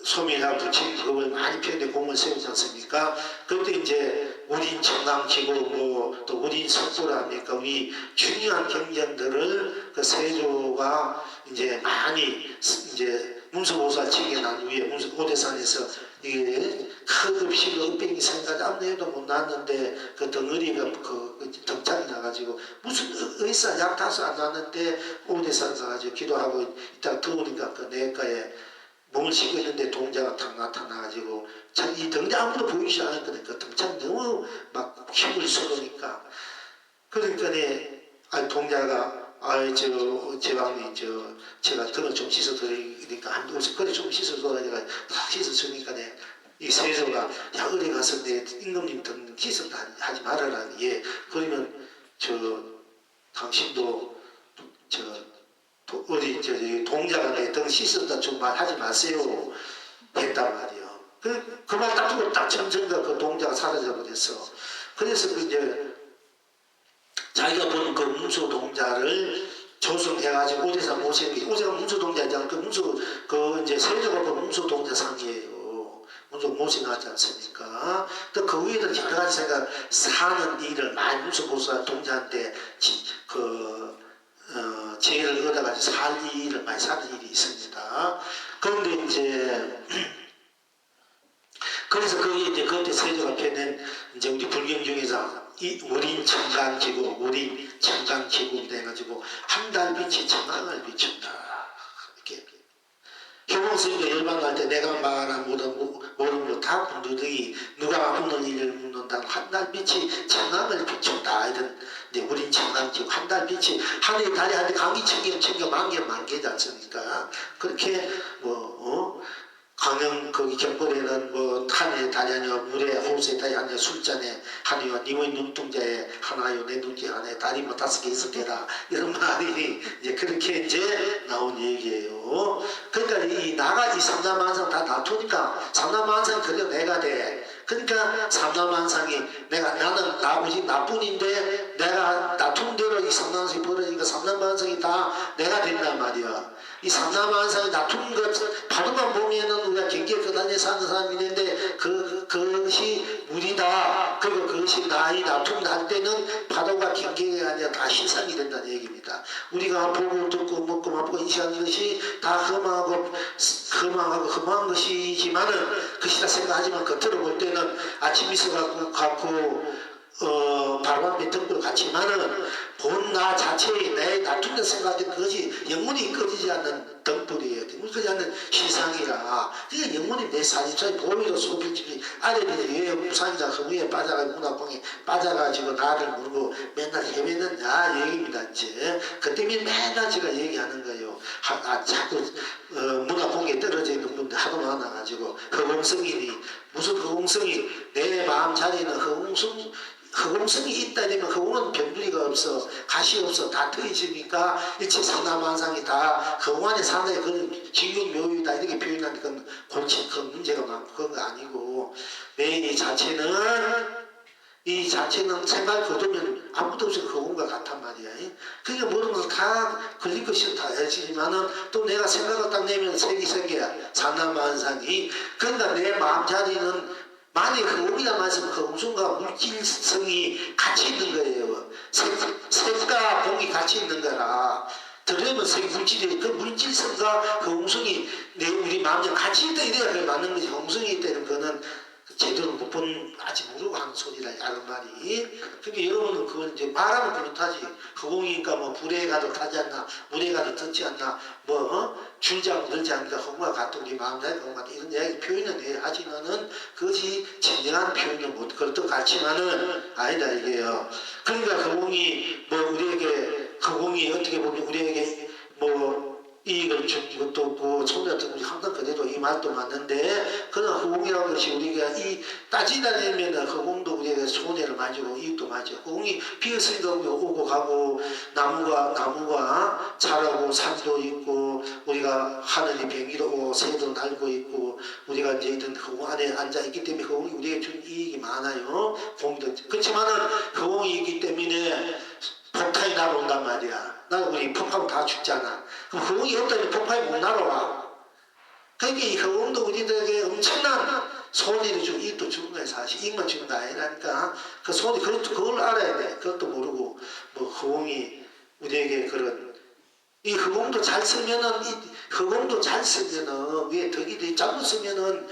소멸하고 부처님 법을 많이 피우는데 공을 세우지 않습니까? 그때 이제 우린 청강지국 또 우린 석불합니까? 우리 중요한 경전들을 그 세조가 이제 많이 이제 문수보살 칭에 난 후에 오대산에서 이게 큰 흡식 흑백이 생각이 아무래도 못 났는데 그 덩어리가 그 덩창이 나가지고 무슨 의사 약 다수 안 났는데 오대산 가가지고 기도하고 있다가 더우니까 그 내과에 몸을 씻고 있는데 동자가 탁 나타나가지고 이 덩자 아무도 보이지 않았거든. 그 덩창이 너무 막 힘을 쏟으니까 그러니까 동자가 제왕님 제가 등을 좀 씻어드리니까 한 옷을 그래 좀 씻어줘라 내가 다 씻어주니까 이 세조가 야 어디 가서 내 임금님 등 씻었다 하지 말아라. 예 그러면 당신도 어디 동자가 내 등 씻었다 좀 말하지 마세요 했단 말이요. 그 말 딱 두고 딱 점점가 그 동자가 사라져 버렸어. 그래서 이제 자기가 본 그 문수 동자를 조성해가지고 오대산 모시는 오대가 문수 동자잖아. 이제 세조가 본 문수 동자상이에요. 문수 모시나지 않습니까? 또 그 위에도 여러 가지 생각 사는 일을 많이 문수 보살 동자한테 제의를 얻어가지고 살 일을 많이 사는 일이 있습니다. 그런데 이제 그래서 그때 세조가 펴낸 이제 우리 불경 중에서 이 우린 청강지구, 우린 청강지구로 해가지고 한 달빛이 청강을 비춘다. 이렇게 효봉스님도 열반할 때 내가 말한 모든 거다 분두들이 누가 묻는 일을 묻는다. 한 달빛이 청강을 비춘다. 이런 이제 우린 청강지구 한 달빛이 하늘에 달이 하는데 강이 청경 만개지 않습니까? 그렇게 강릉 거기 경포대는 하늘에 달이 아니요 물에 호수에 달이 아니요 술잔에 하나요 니의 눈동자에 하나요 내 눈에 하나에 달이 5개 있을 때다 이런 말이 이제 그렇게 이제 나온 얘기예요. 그러니까 이 삼라만상 다 놔두니까 삼라만상이 그려 내가 돼. 그러니까 삼라만상이 나는 나뿐인데 내가 놔둔 대로 이 삼라만상이 벌어지니까 삼라만상이 다 내가 된단 말이야. 이 삼라만상이 놔둔 것 바로만 보면은 우리가 경기에 그다니에 사는 사람이 있는데 그것이 물이다. 그리고 그것이 나이 놔둔 할 때는 바로가 경계가 아니라 다 희상이 된다는 얘기입니다. 우리가 보고 듣고 먹고 맛보고 인식하는 것이 다 험한 것이지만은 그것이라 생각하지만 겉으로 볼 때는 아침 미소 갖고 바람에 등불 같지만은 본 나 자체의 내 놔둔 생각이 그것이 영원히 꺼지지 않는 등불이에요. 꺼지지 않는 신상이라. 그게 영원히 내 사진처럼 보미로 소필집이 아래들이 왜 무상이자 허무에 빠져가지고 문화공에 빠져가지고 나를 모르고 맨날 헤매느냐 얘기입니다. 이제 그 때문에 맨날 제가 얘기하는 거예요. 자꾸 문화공에 떨어져 있는 분들 하도 많아가지고 허공성이니 무슨 허공성이 내 마음 자리는 허공성이 있다 되면 허공은 변두리가 없어 가시 없어 다 트이시니까 일체 삼라만상이 다 허공 안에 사는 그런 진경 묘유다 이렇게 표현하는 건 골치 큰 문제가 많고 그런 거 아니고 내 이 자체는 생각을 거두면 아무도 없이 허공과 같단 말이야. 그러니까 모든 것을 다 걸릴 것이 다 해지지만은 또 내가 생각을 딱 내면 색이 생겨야 삼라만상이 그러니까 내 마음 자리는 만약 허공이란 말씀은 허공성과 물질성이 같이 있는 거예요. 색과 공이 같이 있는 거라. 들으면 색 물질이 그 물질성과 허공성이 우리 마음에 같이 있다 이래야 그게 맞는 거지. 허공성이 있다는 거는 제대로 못 본 아직 모르고 하는 소리라 이런 말이. 그러니까 여러분은 그건 이제 말하면 그렇다지. 허공이니까 불에 가도 타지 않나, 물에 가도 뜯지 않나, 줄자고 늘지 않으니까 허공과 같은 우리 마음자리 허공 같은 이런 이야기 표현을 하지만은 그것이 진정한 표현을 못 그것도 같지만은 아니다 이게요. 그러니까 허공이 우리에게 허공이 어떻게 보면 우리에게 이익을 준 것도 없고 손해도 없고 항상 그대로 이 말도 맞는데 그런 허공이라는 것이 우리가 따지다 보면 허공도 우리에게 손해를 많이 주고 이익도 많이 주고 허공이 비었으니까 오고 가고 나무가 자라고 산도 있고 우리가 하늘이 병이로고 새도 날고 있고 우리가 이제 이런 허공 안에 앉아 있기 때문에 허공이 우리에게 준 이익이 많아요. 그렇지만은 허공이 있기 때문에 폭탄이 날아온단 말이야. 우리 폭파하면 다 죽잖아. 그럼 허공이 없다면 폭파에 못 날아와. 그러니까 이 허공도 우리들에게 엄청난 손해를 주고 이익도 주는 거야. 사실 이익만 주는 거 아니라니까. 그 손해 그걸 알아야 돼. 그것도 모르고 허공이 우리에게 이 허공도 잘 쓰면은 허공도 잘 쓰면은 위에 덕이 돼 잘못 쓰면은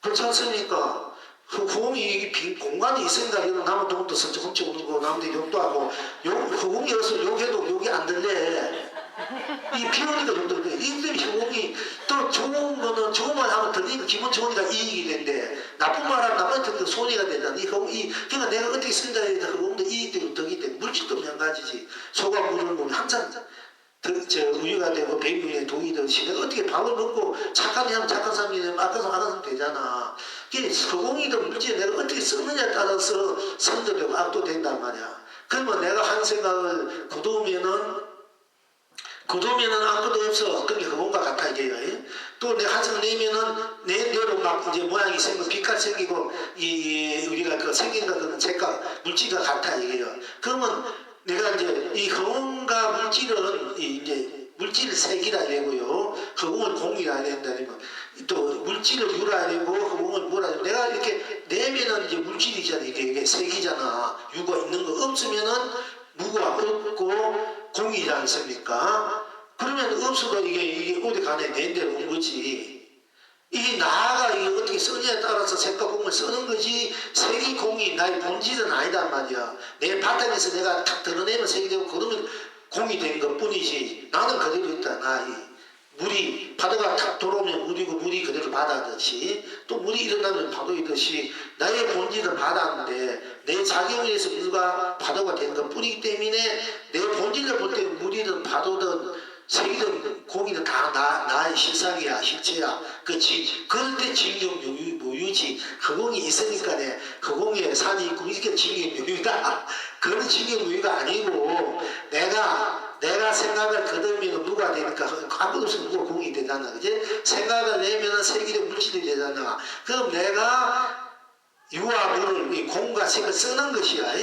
그렇지 않습니까? 허공이 이게 빈 공간이 있으니까 이런 남은 돈도 선적 훔쳐 오는 거 남들 욕도 하고 허공이어서 욕해도 욕이 안 들래. 이 비오니까 욕도 그래. 이 때문에 허공이 또 좋은 거는 좋은 말 하면 들리니까 기분 좋으니까 이익이 된대. 나쁜 말 하면 나쁜 들리니까 손해가 되잖아. 그러니까 내가 어떻게 쓴다에 대해서 허공도 이익이 되고 덕이 되고 물질도 마찬가지지. 소가 물을 먹으면 항상 우유가 되고 배민에 동이 되듯이 내가 어떻게 밥을 먹고 착한 사람 착한 사람이 되면 악한 사람 악한 사람 되잖아. 이게 서공이든 물질 내가 어떻게 쓰느냐에 따라서 선도 되고 악도 된단 말이야. 그러면 내가 한 생각을 굳으면은 아무것도 없어. 그게 허공과 같아 이게요. 또 내가 한 생각 내면은 내대로 막 이제 모양이 생기고 빛깔 생기고 우리가 그 생긴 것은 색깔 물질과 같아 이게요. 그러면 내가 이제 이 허공과 물질은 이제 물질 색이라 되고요. 허공은 공이라 된다. 또 물질을 유라 되고 허공은 뭐라 되고 내가 이렇게 내면은 이제 물질이잖아. 이게 색이잖아. 유가 있는 거 없으면은 무가 없고 공이지 않습니까? 그러면 없어도 이게 어디 가네 내 대로 온 거지. 이게 나가 이게 어떻게 쓰느냐에 따라서 색과 공을 쓰는 거지 색이 공이 나의 본질은 아니단 말이야. 내 바탕에서 내가 탁 드러내면 색이 되고 그러면 공이 되는 것 뿐이지 나는 그대로 있다. 물이 바다가 탁 들어오면 물이고 물이 그대로 바다듯이 또 물이 일어나면 파도이듯이 나의 본질은 바다인데 내 작용에 의해서 물과 파도가 되는 것 뿐이기 때문에 내 본질을 볼 때 물이든 파도든 색이든 공이든 다 나의 실상이야 실체야. 그럴 때 진경 묘유지. 허공이 있으니까 허공에 산이 있고 이렇게 진경 묘유다. 그런 진경 묘유가 아니고 내가 생각을 거두면 무가 되니까 아무것도 없으면 무가 공이 되잖아. 그지? 생각을 내면 색이 되고 물질이 되잖아. 그럼 내가 유와 물을 공과 색을 쓰는 것이야.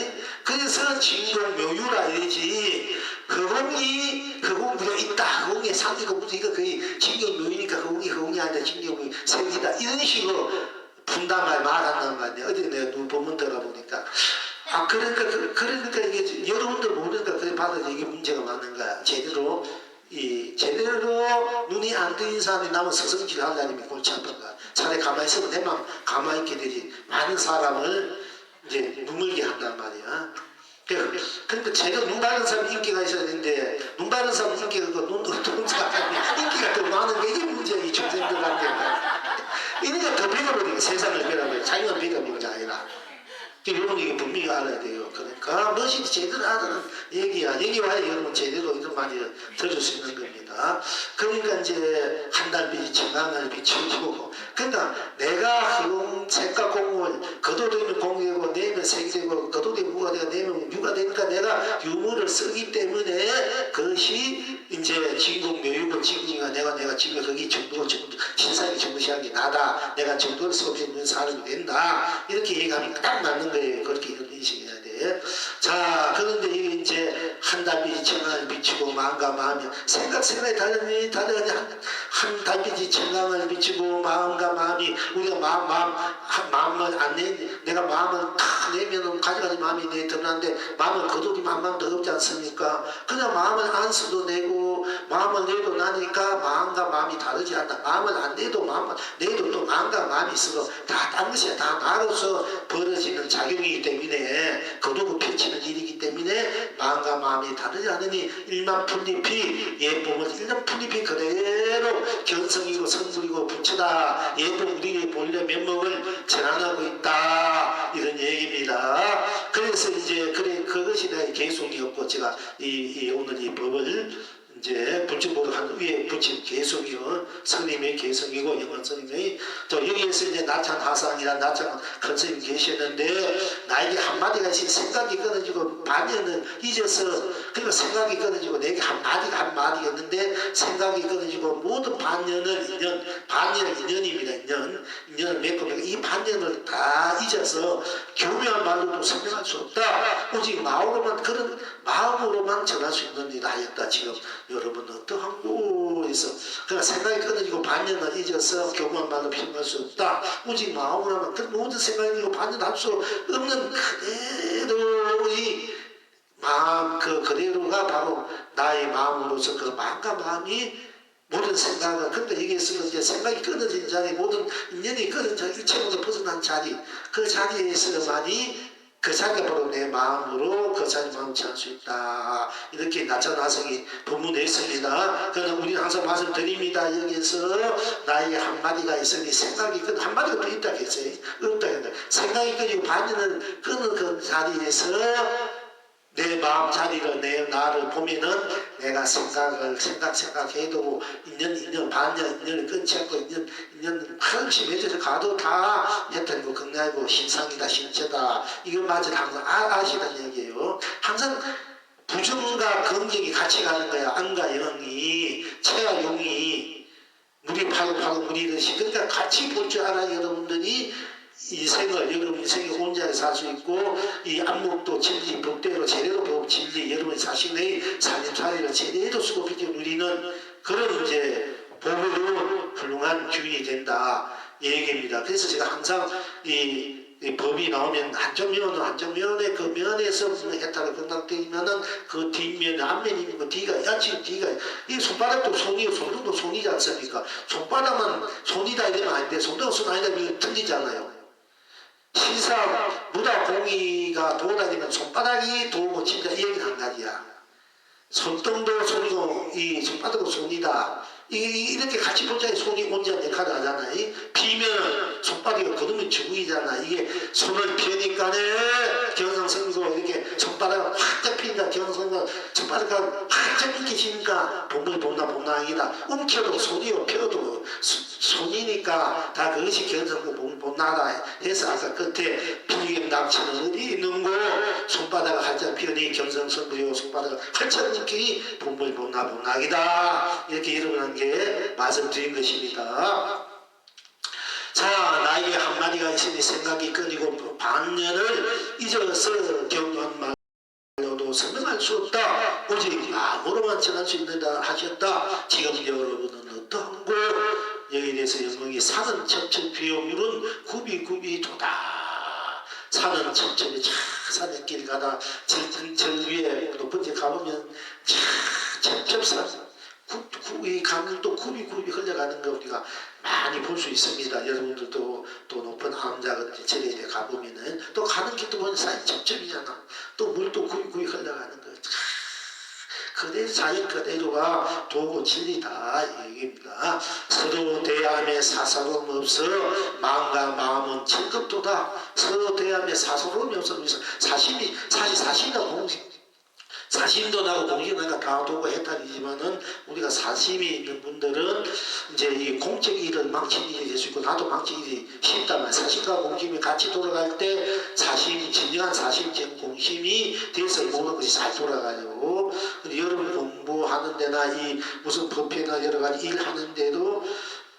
그래서 진공 묘유라 이러지. 허공부가 있다. 허공에 상기가 무슨 이거 거의 진공 묘유니까 허공이 아니라 진공 묘유 색이다. 이런 식으로 분담할 말한단 말이야. 어제 내가 눈 본문 들어보니까. 그러니까 이게 여러분들 모르니까 그래 받아서 이게 문제가 많은 거야. 제대로 눈이 안 뜨인 사람이 나면 서성질 하려면 골치 아픈 거야. 차라리 가만히 있으면 내 마음 가만히 있게 되지. 많은 사람을 이제 눈물게 한단 말이야. 그러니까 제대로 눈 밝은 사람이 인기가 있어야 되는데 눈 밝은 사람 인기가 있고 눈 어두운 사람이 인기가 더 많은 게 이게 문제야. 이 중생들한테. 이러니까 더 배워버리니까 세상을 배워버려. 자기만 배워버리는 게 아니라. 여러분 이게 분명히 알아야 돼요. 그러니까 무엇이 제대로 하는 얘기야. 여기 와야 여러분 제대로 이런 말을 들을 수 있는 겁니다. 그러니까 이제 한 달빛이 청강을 비추고 그러니까 내가 색과 공을 거둬들이면 공이고 내면 색이 되고 거둬들이면 무가 되고 내면 유가 되니까 내가 유무를 쓰기 때문에 그것이 이제 진공 묘유고 진공이가 내가 지금 거기 정도 신상이 정도시한 게 나다. 내가 정도를 쓰고 있는 사람이 된다. 이렇게 얘기하면 딱 맞는 거예요. 그렇게 인식해야 돼. 자, 그런데 이게 이제 한 달빛이 청강을 비추고 마음과 마음이 생각이 다르니 한 달빛이 청강을 비추고 마음과 마음이 우리가 마음을 안 내가 마음을 탁 내면은 가지가지 마음이 드러나는데 마음을 거두기만 마음 더 없지 않습니까? 그냥 마음을 안 써도 내고 마음을 내도 나니까 마음과 마음이 다르지 않다. 마음을 안 내도 내도 또 마음과 마음이 있어도 다 딴 것이야. 다 나로서 벌어지는 작용이기 때문에 거두고 펼치는 일이기 때문에 마음과 마음이 다르지 않으니 일만 풀잎이 예쁨은 일만 풀잎이 그대로 견성이고 성불이고 부처다. 예쁨 우리의 본래 면목을 전환하고 있다. 이런 얘기입니다. 그래서 이제 그것이 내 개송이었고 제가 오늘 이 법을 이제 불증보도 한 위에 붙인 개성이요. 스님의 개성이고 영원 스님의 또 여기에서 이제 나찬 하상이란 나찬 큰 스님 계셨는데 나에게 한마디가 있으니 생각이 끊어지고 반년을 잊어서 그러니까 생각이 끊어지고 내게 한마디가 한마디였는데 생각이 끊어지고 모든 반년을 2년입니다. 2년을 맺고 이 반년을 다 잊어서 교묘한 말로도 설명할 수 없다. 오직 그런 마음으로만 전할 수 있는 일 하였다. 지금 여러분 어떠한 곳에서 그러니까 생각이 끊어지고 반년을 잊어서 교묘한 말로 표현할 수 없다. 오직 마음으로만 그 모든 생각이 반년할 수 없는 그대로의 마음 그대로가 바로 나의 마음으로서 그 마음과 마음이 모든 생각은, 그러니까 여기에서는 이제 생각이 끊어진 자리, 모든 인연이 끊어진 자리, 일체로서 벗어난 자리, 그 자리에서만이 그 자리가 바로 내 마음으로 그 자리만 취할 수 있다. 이렇게 나차나성이 본문에 있습니다. 그래서 우리는 항상 말씀드립니다. 여기에서 나에게 한마디가 있으니 생각이 한마디가 또 있다 했어요. 없다 했는데 생각이 끊이고 반전을 끊은 그 자리에서 내 마음 자리를 내 나를 보면은 내가 생각해도 인연 반년 인연을 끊지 않고 인연 한없이 맺어서 가도 다 혜택이고 극락이고 신상이다 신체다 이것마저 항상 아시다는 얘기예요. 항상 부정과 긍정이 같이 가는 거야. 안과 영이 체와 용이 물이 파고 물이듯이 그러니까 같이 볼 줄 알아야 여러분들이 인생을 여러분 인생이 온전하게 살 수 있고 이 안목도 진리 법대로 제대로 배우고 진리 여러분 자신의 살림살이를 제대로 쓰고 비켜 누리는 그런 이제 법으로 훌륭한 주인이 된다 이 얘기입니다. 그래서 제가 항상 이 법이 나오면 한쪽 면의 그 면에서 해탈을 건강되면은 그 뒷면 앞면이 그 뒤가 야지 뒤가 이 손바닥도 손이고 손등도 손이지 않습니까? 손바닥만 손이다 이러면 아닌데 손등 손 아니다 이러면 틀리잖아요. 시사 무다 공이가 도다니면 손바닥이 도고 진짜 이 얘기는 한 가지야. 손등도 손이고 이 손바닥도 손이다. 이렇게 같이 볼자에 손이 온전한 역할을 하잖아. 비면 손바닥이 거두면 죽이잖아. 이게 손을 펴니까네 경상성도 이렇게 손바닥을 확 잡히니까 경상성도 손바닥을 확 잡히니까 본물이 본나이다. 움켜도 손이요 펴도 손이니까 다 그것이 경상도 본나다 해서 아까 끝에 비경 낙치는 어디 있는 거 손바닥을 활짝 펴니 경상성도요 손바닥을 활짝 느끼니 본물이 본나이다. 이렇게 여러분 게 말씀드린 것입니다. 자, 나에게 한마디가 있으니 생각이 끊이고 반년을 잊어서 경륜 말로도 설명할 수 없다. 오직 마음으로만 전할 수 있는다 하셨다. 지금 여러분은 어떤 거 여기에 대해서 영광이 사는 첩첩 비용률은 굽이 도다. 사는 첩첩이 산의 길 가다 절 위에 높은 데 가보면 첩첩산 이 강물도 굽이 흘러가는 거 우리가 많이 볼 수 있습니다. 여러분들도 또 높은 암자 절에 가보면은 또 가는 길도 보면 산이 첩첩이잖아. 또 물도 굽이 흘러가는 거. 그대로 자연 그대로가 도고 진리다 이 얘기입니다. 서로 대함에 사사로움 없어 마음과 마음은 칠급도다. 서로 대함에 사사로움이 없어 사실 사심이다 공식. 사심도 나고 공식도 나고 다 도고 해탈이지만은 우리가 사심이 있는 분들은 이제 이 공적 일을 망친 일이 될 수 있고 나도 망친 일이 쉽다면 사심과 공심이 같이 돌아갈 때 사심 진정한 사심 공심이 돼서 모든 것이 잘 돌아가요. 여러분 공부하는 데나 이 무슨 법회나 여러 가지 일 하는데도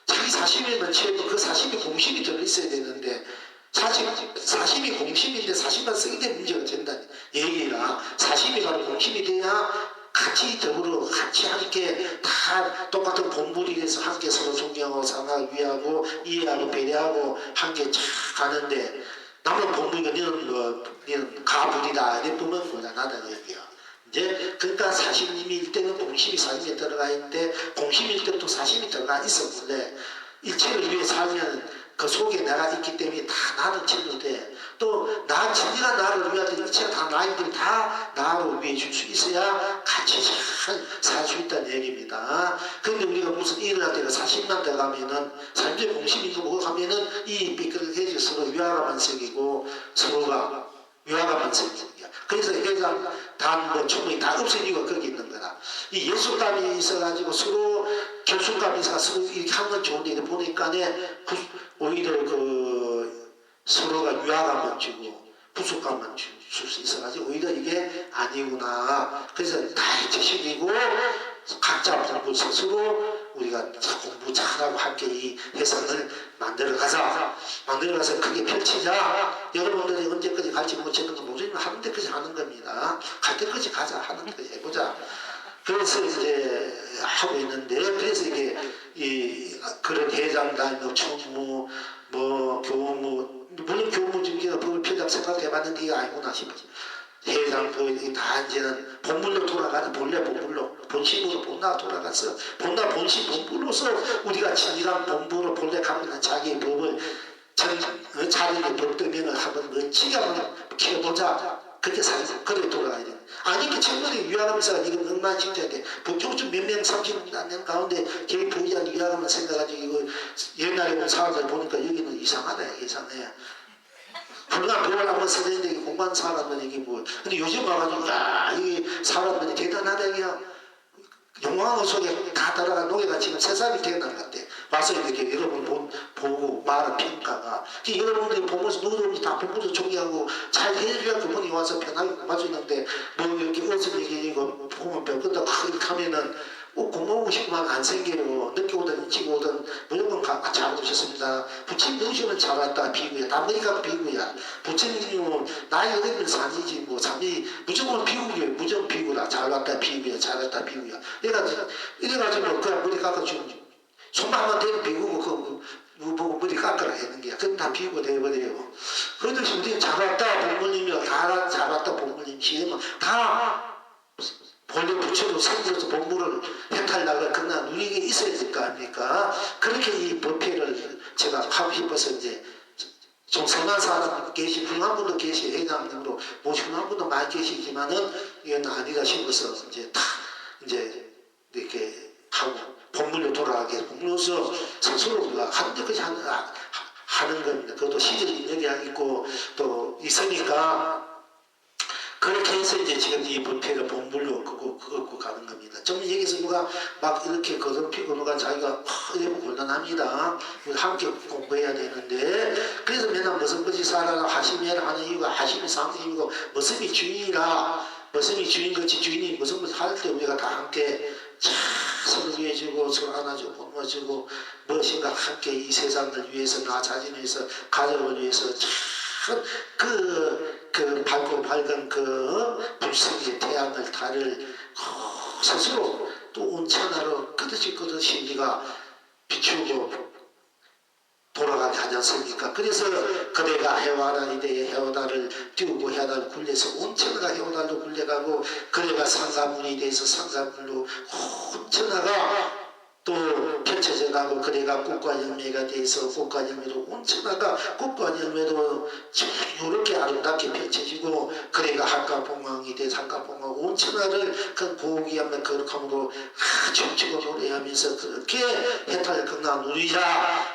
자기 사심에만 채우고 그 사심이 공심이 들어있어야 되는데 사심이 공심인데 사심만 쓰기 때문에 문제가 된다는 얘기라. 사심이 바로 공심이 돼야 같이 더불어 같이 함께 다 똑같은 본분이 돼서 함께 서로 존경하고 사랑하고 위하고 이해하고 배려하고 함께 쫙 가는데 남은 본분이가 너는 가불이다 이래 보면 곤란하다는 얘기야. 이제 그러니까 사심일 때는 공심이 사심에 들어가 있는데 공심일 때는 또 사심이 들어가 있어 본래 일체를 위해 살면 그 속에 내가 있기 때문에 다 나는 진리돼. 또 나 진리가 나를 위하되 일체가 다 나이들 다 나로 위해 줄 수 있어야 같이 잘 살 수 있다는 얘기입니다. 그런데 우리가 무슨 일을 할 때가 사심만 들어가면은 삶의 공심이 있고 하면은 이 삐끗해져 서로 위화감만 생기고 서로가 위화감만 생기냐. 그래서 해당 단뭐 총이 다 없어진 이유가 거기 있는 거다. 이 예술감이 있어가지고 서로 결속감이 있어서 서로 이렇게 한 건 좋은데 보니까네 오히려 그 서로가 위화감만 주고 부족감만 줄 수 있어가지고 오히려 이게 아니구나. 그래서 다 해체시키고 각자 공부 스스로 우리가 공부 잘하고 함께 이 해상을 만들어가서 크게 펼치자. 여러분들이 언제까지 갈지 못하는 건 모르지만 하는 데까지 하는 겁니다. 갈 때까지 가자 하는 거 해보자. 그래서 이제 하고 있는데 그래서 이게 그런 회장단 뭐 총무 뭐 교무 물론 교무 중개가 법을 편작 생각해봤는데 이게 아니구나 싶어서 해상 보이는 다 이제는 본물로 돌아가는 본래 본물로 본심으로 본나 돌아가서 본나 본심 본물로서 우리가 진실한 본부로 본래 갖고 있는 자기의 법을 자기의 법대면을 한번 멋지게 한번 키워보자. 그렇게 살고 그렇게 돌아가야 돼. 아니 그 친구들이 유학하면서 이거 얼마나 진짜야 돼. 북쪽쪽 몇명 30명 가운데 걔 보이지 유학하면 생각하지고 이거 옛날에 온 사람들 보니까 여기는 이상하다 이상해. 불과 그걸 한번 쓰는데 공부한 사람은 이게 뭐 근데 요즘 와가지고 야 이 사람들이 대단하다 이게야. 용왕호 속에 다 들어가 노예가 지금 3살이 태어난 것 같아. 와서 이렇게 여러분 보고 말하는 평가가 여러분들이 보면서 누구든지 다 보면서 존경하고 잘 해줘야 그분이 와서 편하게 공부할 수 있는데 뭐 이렇게 웃음 얘기고 보면 몇 번도 이렇게 하면은 공부하고 싶으면 안 생겨요. 늦게 오든 일찍 오든 무조건 잘 오셨습니다. 부처님 넣으시면 잘 왔다 비구야. 남머리가 비구야. 부처님은 나이 어리면 산이지 뭐 산이 무조건 비구예요. 무조건 비구라. 잘 왔다 비구야. 잘 왔다 비구야. 이래가지고 그냥 머리 깎아주면 손만 하면 되는 비구고 그거 보고 머리 깎으라 하는 게야. 그럼 다 비구가 돼버려요. 그러듯이 우리 잘 왔다 본물님이라 다 잘 왔다 본물님 시에는 다 본래 부처로 생겨서 본부를 해탈나가 그러나 누리게 있어야 될 거 아닙니까? 그렇게 이 법회를 제가 하고 싶어서 이제 좀 선한 사람 계시, 훌륭한 분도 계시, 회장님으로 모시고 한 분도 많이 계시지만은 이건 아니다 싶어서 이제 다 이제 이렇게 하고 본물로 돌아가게 본물로서 스스로 우리가 한데까지 하는 겁니다. 그것도 시절이 여기 있고 또 있으니까 그렇게 해서 이제 지금 이 법회를 본물로 끄고 가는 겁니다. 좀 여기서 누가 막 이렇게 거듭피고 누가 자기가 이러면 곤란합니다. 함께 공부해야 되는데 그래서 맨날 무슨 것이 살아라 하시면 하는 이유가 하심이 상승이고 무슨이 주인이라 무슨이 주인같이 주인이 무슨 것 할 때 우리가 다 함께 서로 위해주고 서로 안아주고 pomo주고 무엇인가 함께 이 세상을 위해서 나 자신을 위해서 가족을 위해서 그 밝고 밝은 그 불성의 태양을 달을 스스로 또 온천하러 끄듯이 우리가 비추고 돌아가게 하지 않습니까? 그래서 그대가 해와라 이대에 해오다를 띄우고 해와다를 굴려서 온천하가 해오다로 굴려가고 그대가 상가문이 돼서 상가문으로 온천하가 또 펼쳐져 가고 그대가 꽃과 열매가 돼서 꽃과 열매로 온천하가 꽃과 열매로 이렇게 아름답게 펼쳐지고 그대가 학가봉황이 돼서 학가봉황 온천하를 그 고귀한 거룩함으로 춤추고 노래하면서 그렇게 해탈 건나 누리자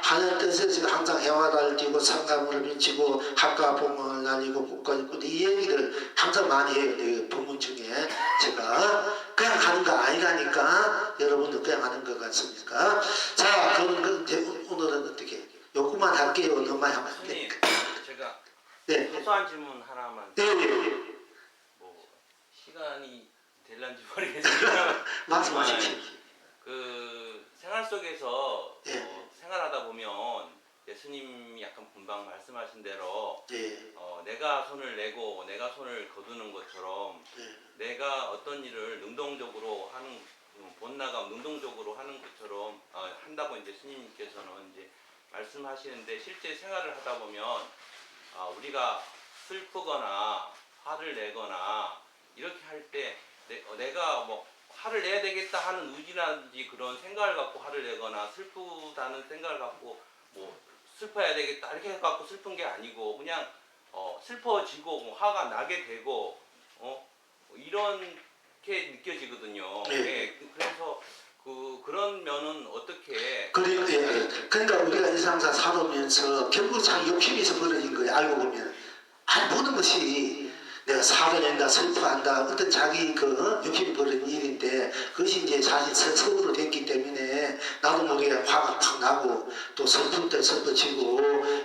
하는 뜻에서 항상 해와다를 띄고 상가문을 비치고 학가봉황을 날리고 꽃과 열매 이 얘기를 항상 많이 해요. 본문 중에 제가 그냥 하는 거 아니라니까 여러분들 그냥 하는 것 같습니까? 자, 그러면 오늘은 어떻게 요구만 할게요. 너무 많이 하면 안 돼. 제가 네. 소소한 질문 하나만. 네. 뭐 시간이 될란지 모르겠지만 말씀하십시오. 그 생활 속에서 네. 생활하다 보면 예수님이 약간 금방 말씀하신 대로 네. 내가 손을 내고 내가 손을 거두는 것처럼 네. 내가 어떤 일을 능동적으로 하는 본나가 능동적으로 하는 것처럼 한다고 이제 스님께서는 이제 말씀하시는데 실제 생활을 하다 보면 우리가 슬프거나 화를 내거나 이렇게 할 때 내가 뭐 화를 내야 되겠다 하는 의지라든지 그런 생각을 갖고 화를 내거나 슬프다는 생각을 갖고 뭐 슬퍼야 되겠다 이렇게 해갖고 슬픈 게 아니고 그냥 슬퍼지고 뭐 화가 나게 되고 이렇게 느껴지거든요. 네. 네. 그래서 그런 면은 어떻게 그러니까 우리가 일상사 살아오면서 결국 자기 욕심에서 벌어진 거예요. 알고 보면 모든 것이 내가 사랑한다 슬퍼한다 어떤 자기 그 욕심이 벌어진 일인데 그것이 이제 사실 서으로 됐기 때문에 나도 모르게 화가 팍 나고 또 슬플 때 슬퍼지고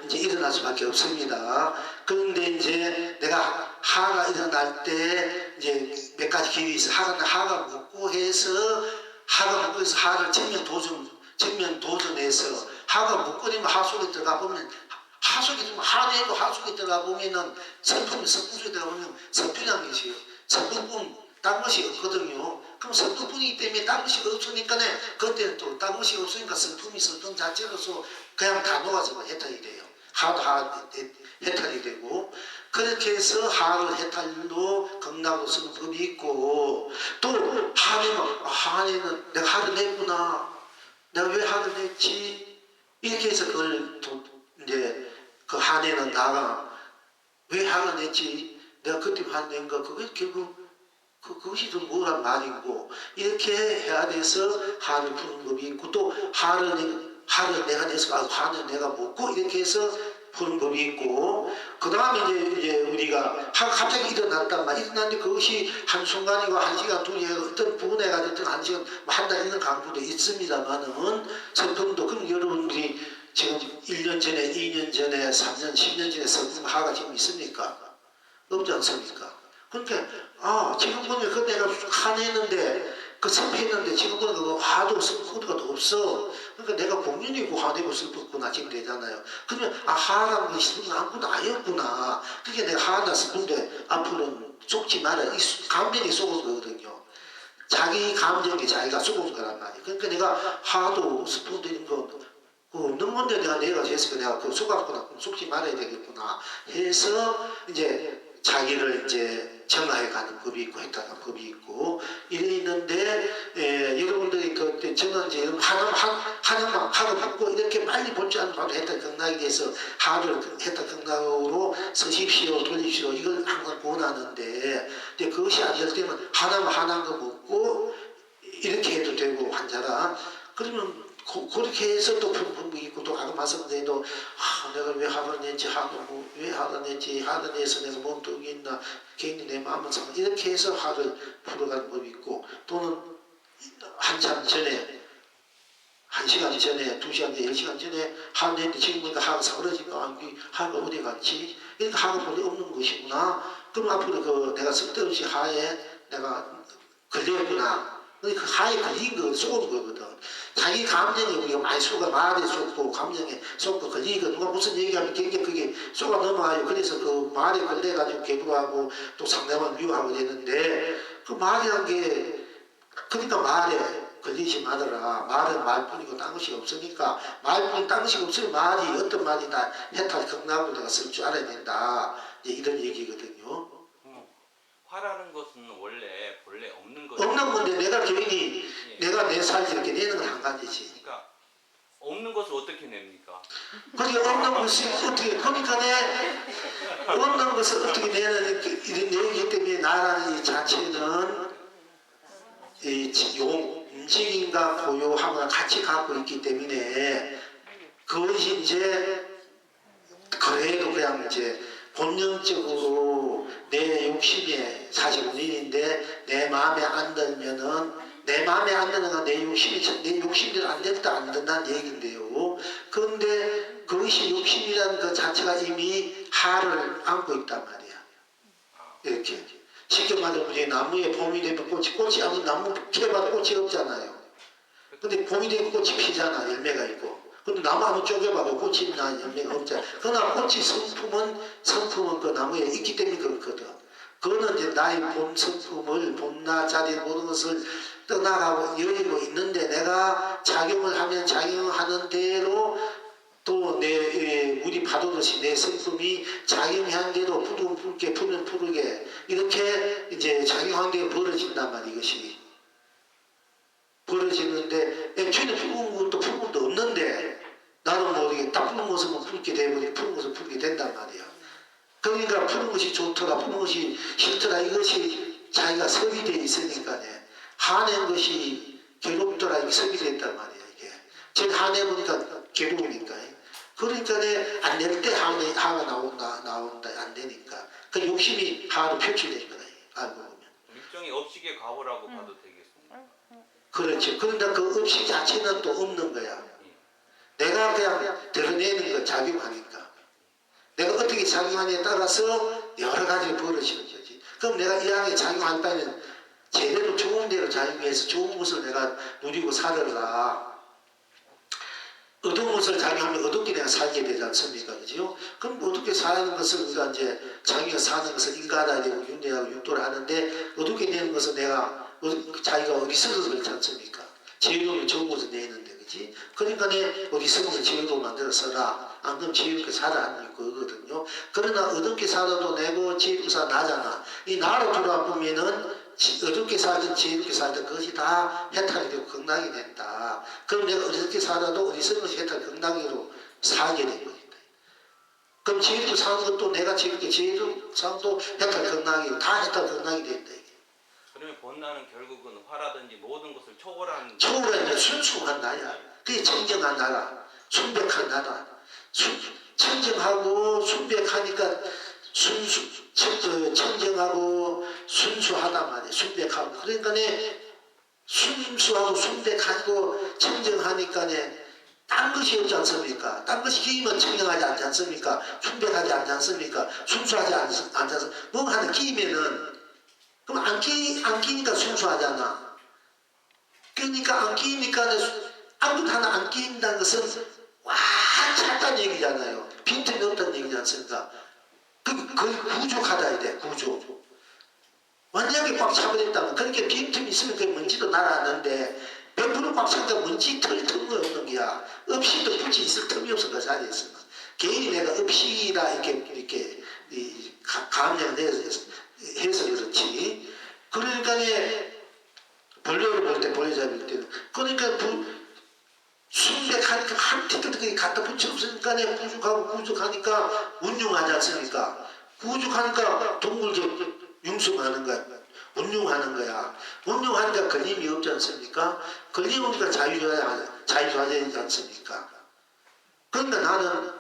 이제 일어날 수밖에 없습니다. 그런데 이제 내가 화가 일어날 때 이제 몇 가지 기회가 있어. 화가 묻고 해서 화를 정면 도전해서 화가 묻거리면 화 속에 들어가 보면 화 속에 좀 화내도 화 속에 들어가 보면은 슬픔 속에 들어가 보면 슬픔이라는 것이에요. 슬픔뿐 딴 것이 없거든요. 그럼 슬픔뿐이기 때문에 딴 것이 없으니까 그때는 또 딴 것이 없으니까 슬픔 자체로서 그냥 다 녹아서 해탈이 돼요. 해탈이 되고 그렇게 해서 하를 해탈로 극락으로 쓰는 법이 있고, 또 한에는 내가 하를 냈구나, 내가 왜 하를 냈지, 이렇게 해서 그걸 이제 그 한에는 나가 왜 하를 냈지, 내가 그때 화를 낸 거, 그게 결국 그것이 좀 뭐란 말이고, 이렇게 해야 돼서 하를 푸는 법이 있고, 또 하를 내가 내서 화는 내가 먹고, 이렇게 해서 푸는 법이 있고, 그 다음에 이제 우리가 갑자기 일어났단 말이야. 일어났는데 그것이 한순간이고 1시간, 2시간, 어떤 부분에가 됐든 1시간, 한 달 있는 강구도 있습니다만은, 성품도, 그럼 여러분들이 지금 1년 전에, 2년 전에, 3년, 10년 전에 성품하가 지금 있습니까? 없지 않습니까? 그러니까 지금 보면 그 내가 화냈는데 그 슬펐는데 지금 보면 그 화도 슬프가 없어. 그러니까 내가 공연이고 화내고 슬펐구나 지금 되잖아요. 그러면 화라는 것이 슬픈 아무것도 아니었구나. 그게 내가 화나 슬픈데 앞으로는 속지 마라. 이 감정이 속은 거거든요. 자기 감정이 자기가 속은 거란 말이에요. 그러니까 내가 화도 슬픈데 이런 거 없는 건데 내가 했으니까 내가 그거 속았구나. 속지 말아야 되겠구나 해서 이제 자기를 이제 정화해 가는 법이 있고 했다는 법이 있고 이래 있는데, 여러분들이 그때 저는 이제 하나만 하고 받고 이렇게 빨리 볼지 않으면 바로 해탈 극락에 대해서 하를 해탈 극락으로 서십시오 돌립시오 이걸 항상 권하는데, 이제 그것이 안 될 때는 하나만 거 먹고 이렇게 해도 되고 환자라. 그러면 그렇게 해서 또 분분이 있고, 또 아까 말씀드린 내가 왜 화를 냈지, 왜 화를 냈지, 화를 내서 내가 뭔 덕이 있나, 괜히 내 마음은 상해, 이렇게 해서 화를 풀어가는 법이 있고, 또는 한참 전에 1시간 전에, 2시간 전에, 10시간 전에 화를 냈는데 지금 보니까 화가 사그러지니까 화가 어디 갔지? 그러니까 화가 본래 없는 것이구나. 그럼 앞으로 내가 쓸데없이 화에 내가 걸렸구나. 그 화에 걸린 거 속은 거거든. 자기 감정에 우리가 많이 속아, 말에 속고 감정에 속고 걸리고, 누가 무슨 얘기하면 굉장히 그게 속아 넘어와요. 그래서 그 말에 걸려가지고 개부하고 또 상대방 미워하고 되는데, 그 말이란 게, 그러니까 말에 걸리지 말아라. 말은 말뿐이고 딴 것이 없으니까, 말뿐 딴 것이 없으면 말이 어떤 말이 다 해탈 극락으로 내가 쓸 줄 알아야 된다. 이런 얘기거든요. 화라는 것은 본래 없는 거죠. 없는 건데 내가 괜히 내가 내 살이 이렇게 내는 건 한 가지지. 그러니까 없는 것을 어떻게 냅니까? 그러니까 없는 것을 어떻게, 그러니까 없는 것을 어떻게 내는 이런 얘기 때문에 나라는 이 자체는 움직임과 고요함을 같이 갖고 있기 때문에, 그것이 이제 그래도 그냥 이제 본능적으로 내 욕심이 사실 원인인데, 내 마음에 안 들면은, 내 마음에 안 드는 건 내 욕심이 안 됐다 안 된다는 얘기인데요. 그런데 그것이 욕심이라는 그 자체가 이미 하를 안고 있단 말이야. 이렇게 쉽게 말하면 이제 나무에 봄이 되면 꽃이 아무 나무 캐봐도 꽃이 없잖아요. 근데 봄이 되면 꽃이 피잖아. 열매가 있고. 근데 나무 한번 쪼개봐도 꽃이 있나 열매가 없잖아. 그러나 꽃이 성품은 그 나무에 있기 때문에 그렇거든. 그거는 이제 나의 본 성품을, 봄나 자리 모든 것을 떠나가고 여의고 있는데, 내가 작용을 하면 작용하는 대로 또 우리 파도듯이 내 성품이 작용한 대로 푸르면 푸르게, 푸르면 푸르게, 이렇게 이제 작용한 대로 벌어진단 말이야. 이것이 벌어지는데, 애초에는 푸른 것도 없는데 나도 모르게 딱 푸른 것은 푸르게 되버리고 푸른 것은 푸르게 된단 말이야. 그러니까 푸른 것이 좋더라, 푸른 것이 싫더라, 이것이 자기가 섭이 돼 있으니까 화낸 것이 괴롭더라, 이게 섭이 됐단 말이야. 이게 제가 화내보니까 괴로우니까. 그러니까 안 낼 때 화가 나온다 안 되니까 그 욕심이 화로 표출된 거다. 알고 보면 일종의 업식의 과보라고 봐도 되겠습니다. 그렇죠. 그런데 그 업식 자체는 또 없는 거야. 내가 그냥 드러내는 거, 작용하니까. 내가 어떻게 작용하냐에 따라서 여러 가지 벌어지는 거지. 그럼 내가 이 안에 작용할 바에는 제대로 좋은 대로 작용해서 좋은 것을 내가 누리고 살아라. 어두운 것을 작용하면 어둡게 내가 살게 되지 않습니까? 그죠? 그럼 어둡게 사는 것을 우리가 이제 자기가 사는 것을 인간화해야 되고 윤회하고 육도를 하는데, 어둡게 내는 것은 내가 자기가 어리석어서 그렇지 않습니까? 제일로는 좋은 것을 내는데, 그지? 그러니까 어리석으면 제일로 만들어서라. 안 그러면 제일로 살아 하는 거거든요. 그러나 어둡게 살아도 내고 지혜롭게 나잖아. 이 나로 돌아보면은 어둡게 살든 지혜롭게 살든 그것이 다 해탈이 되고 극락이 된다. 그럼 내가 어둡게 살아도 어디서든 해탈 극락으로 살게 된 거다. 그럼 지혜롭게 사는 것도 내가 지혜롭게 사는 것도 해탈 극락이고 다 해탈 극락이 된다. 그러면 본나는 결국은 화라든지 모든 것을 초월한 초월한 순수한 나야. 그게 청정한 나라, 순백한 나라. 청정하고 순백하니까 청정하고 순수하단 말이야. 순백하고. 그러니까 순수하고 순백하고 청정하니까 딴 것이 없지 않습니까? 딴 것이 끼면 청정하지 않지 않습니까? 순백하지 않지 않습니까? 순수하지 않지 않습니까? 뭔가 하나 끼면은 그럼 안 끼니까 순수하잖아. 그러니까 안 끼니까 아무것도 하나 안 끼인다는 것은 와 찼다는 얘기잖아요. 빈틈이 없다는 얘기지 않습니까? 거의 부족하다 돼. 부족. 완전히 꽉 차버렸다면 그렇게 빈틈이 있으면 그 먼지도 날아가는데 100%꽉 차니까 먼지 틈이 없는 거야. 없이도 굳이 있을 틈이 없어 그 자리에 있으면. 개인이 내가 없이다 이렇게 감정을 해서 그렇지. 그러니까 본래를 볼 때 본래 잡을 때는 그러니까 순백하니까 한 티끌도 갖다 붙여 없으니까 부족하니까 운용하지 않습니까? 부족하니까 동물계 융성하는 거야. 운용하는 거야. 운용하니까 걸림이 없지 않습니까? 걸림 없으니까 자유자재이지 않습니까? 그러니까 나는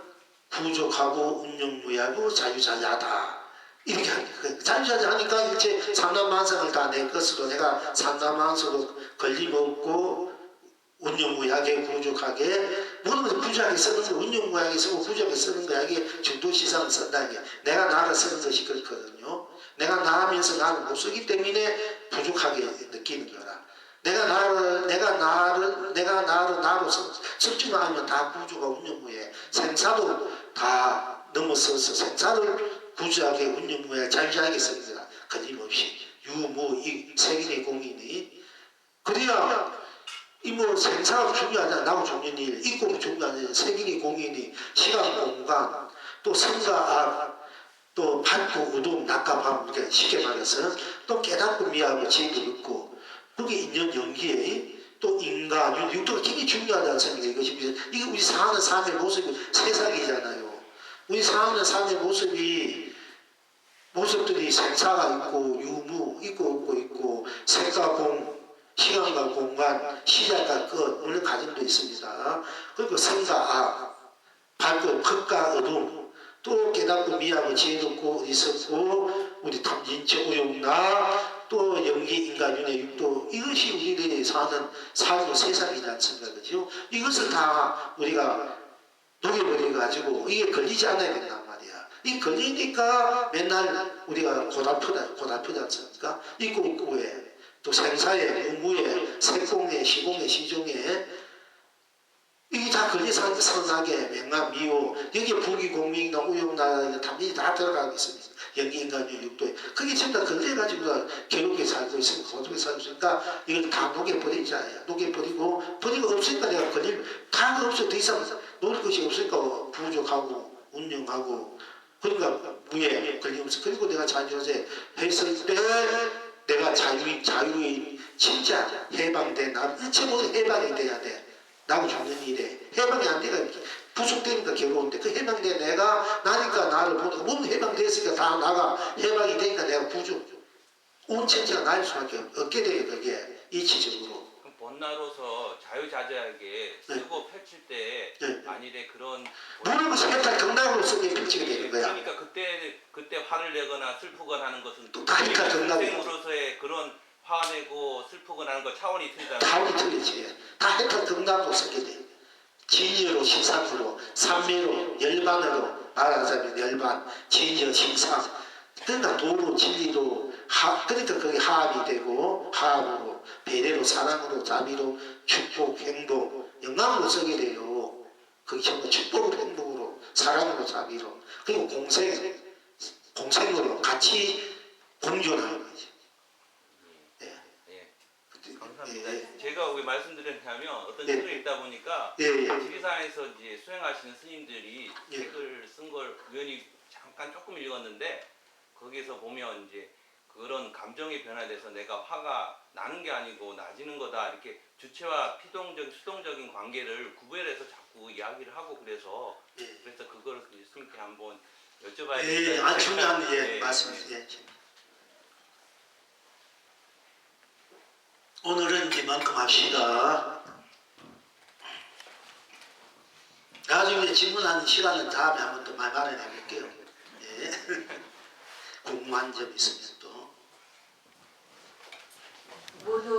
부족하고 운용무하고 자유자재하다. 이렇게 하니까 자유자재하니까 이제 삼남만상을 다 내 것으로 내가 삼남만상으로 걸림없고 운용무하게 부족하게 모든 것을 부족하게 쓰는 거 운용무하게 쓰고 부족하게 쓰는 거야. 이게 중도시상을 쓴다는 게 내가 나를 쓰는 것이 그렇거든요. 내가 나하면서 나를 못 쓰기 때문에 부족하게 느끼는 거라. 내가 나를 나로 섞지만 하면 다 부족하고 운용무해. 생사도 다 넘어서서 생사를 부족하게 운용무해 자유자하게 쓰는 거라. 거짓없이 유무 이 세균의 공인이 그래야 이 뭐 생사가 중요하잖아. 나하고 중요한 일 있고 중요한 세균이 공인이 시간 공간 또 성과 악 또 밝고 어두움 낮과 밤 이렇게 쉽게 말해서 또 깨닫고 미하고 지혜도 있고 그게 인연 연기에 또 인간 육도가 굉장히 중요하지 않습니까? 이것이 이게 우리 사는 삶의 모습이 세상이잖아요. 우리 사는 삶의 모습들이 생사가 있고 유무 있고 없고 있고 색과 공 시간과 공간 시작과 끝 오늘 가정도 있습니다. 그리고 성과 악 밝고 극과 어둠 또 깨닫고 미하고 지혜롭고 있었고 우리 탐진치 오용나 또 연기 인간윤회 육도 이것이 우리들이 사는 삶의 세상이지 않습니까? 그죠? 이것을 다 우리가 녹여버려 가지고 이게 걸리지 않아야 된단 말이야. 이 걸리니까 맨날 우리가 고달프지 않습니까? 있고 없고에 또 생사에 무무에 색공에 시공에 시종에 이게 다 걸리 선하게 명암 미호 여기에 부기공명이나 우용나 담이 다 들어가고 있습니다. 연기인간의 육도에 그게 전부 다 걸려가지고 괴롭게 살고 있으니까 고독하게 살고 있으니까 이걸 다 녹여버리자. 녹여버리고 버리고 없으니까 내가 다 없어. 더 이상 놓을 것이 없으니까 부족하고 운영하고 그러니까 무예 걸리면서 그리고 내가 자유자재 했을 때 내가 자유의 진짜 해방된 나 일체 모두 해방이 돼야 돼. 나하고 죽는 일에 해방이 안 되니까 부속되니까 괴로운데 그 해방된 내가 나니까 나를 보니까 몸 해방됐으니까 다 나가 해방이 되니까 내가 온 천지가 나일 수밖에 없게 돼요. 그게 이치적으로. 그럼 본나로서 자유자재하게 쓰고 펼칠 때 만일에 그런 모든 것이 해탈 경락으로 쓰게 펼치게 되는 거야. 그러니까 그때 화를 내거나 슬프거나 하는 것은 또 다 해탈 경락으로. 인생으로서의 그런 화내고 슬프거나 하는 거 차원이 틀리잖아요. 차원이 틀리지. 다 해탈 경락으로 쓰게 돼. 진여로 심상으로 삼매로 열반으로 말하자면 열반 진여 심상 그러니까 도로 진리로 그러니까 그게 화합이 되고 화합으로 배려로 사랑으로 자비로 축복 행복 영광으로 쓰게 돼요. 그게 전부 축복으로 행복으로 사랑으로 자비로 그리고 공생으로 같이 공존하는 거지. 감사합니다. 제가 왜 말씀드렸냐면 어떤 책을 읽다 보니까 지리산에서 이제 수행하시는 스님들이 책을 쓴 걸 우연히 잠깐 조금 읽었는데 거기서 보면 이제 그런 감정의 변화에 대해서 내가 화가 나는 게 아니고 나지는 거다 이렇게 주체와 피동적 수동적인 관계를 구별해서 자꾸 이야기를 하고 그래서 예. 그래서 그걸 예수님께 한번 여쭤봐야 예, 되겠다. 아, 중요한 예, 예, 맞습니다. 예. 예. 오늘은 이만큼 합시다. 나중에 질문하는 시간은 다음에 한번 또 마련해 볼게요. 예. 궁금한 점 있으면 또. 모두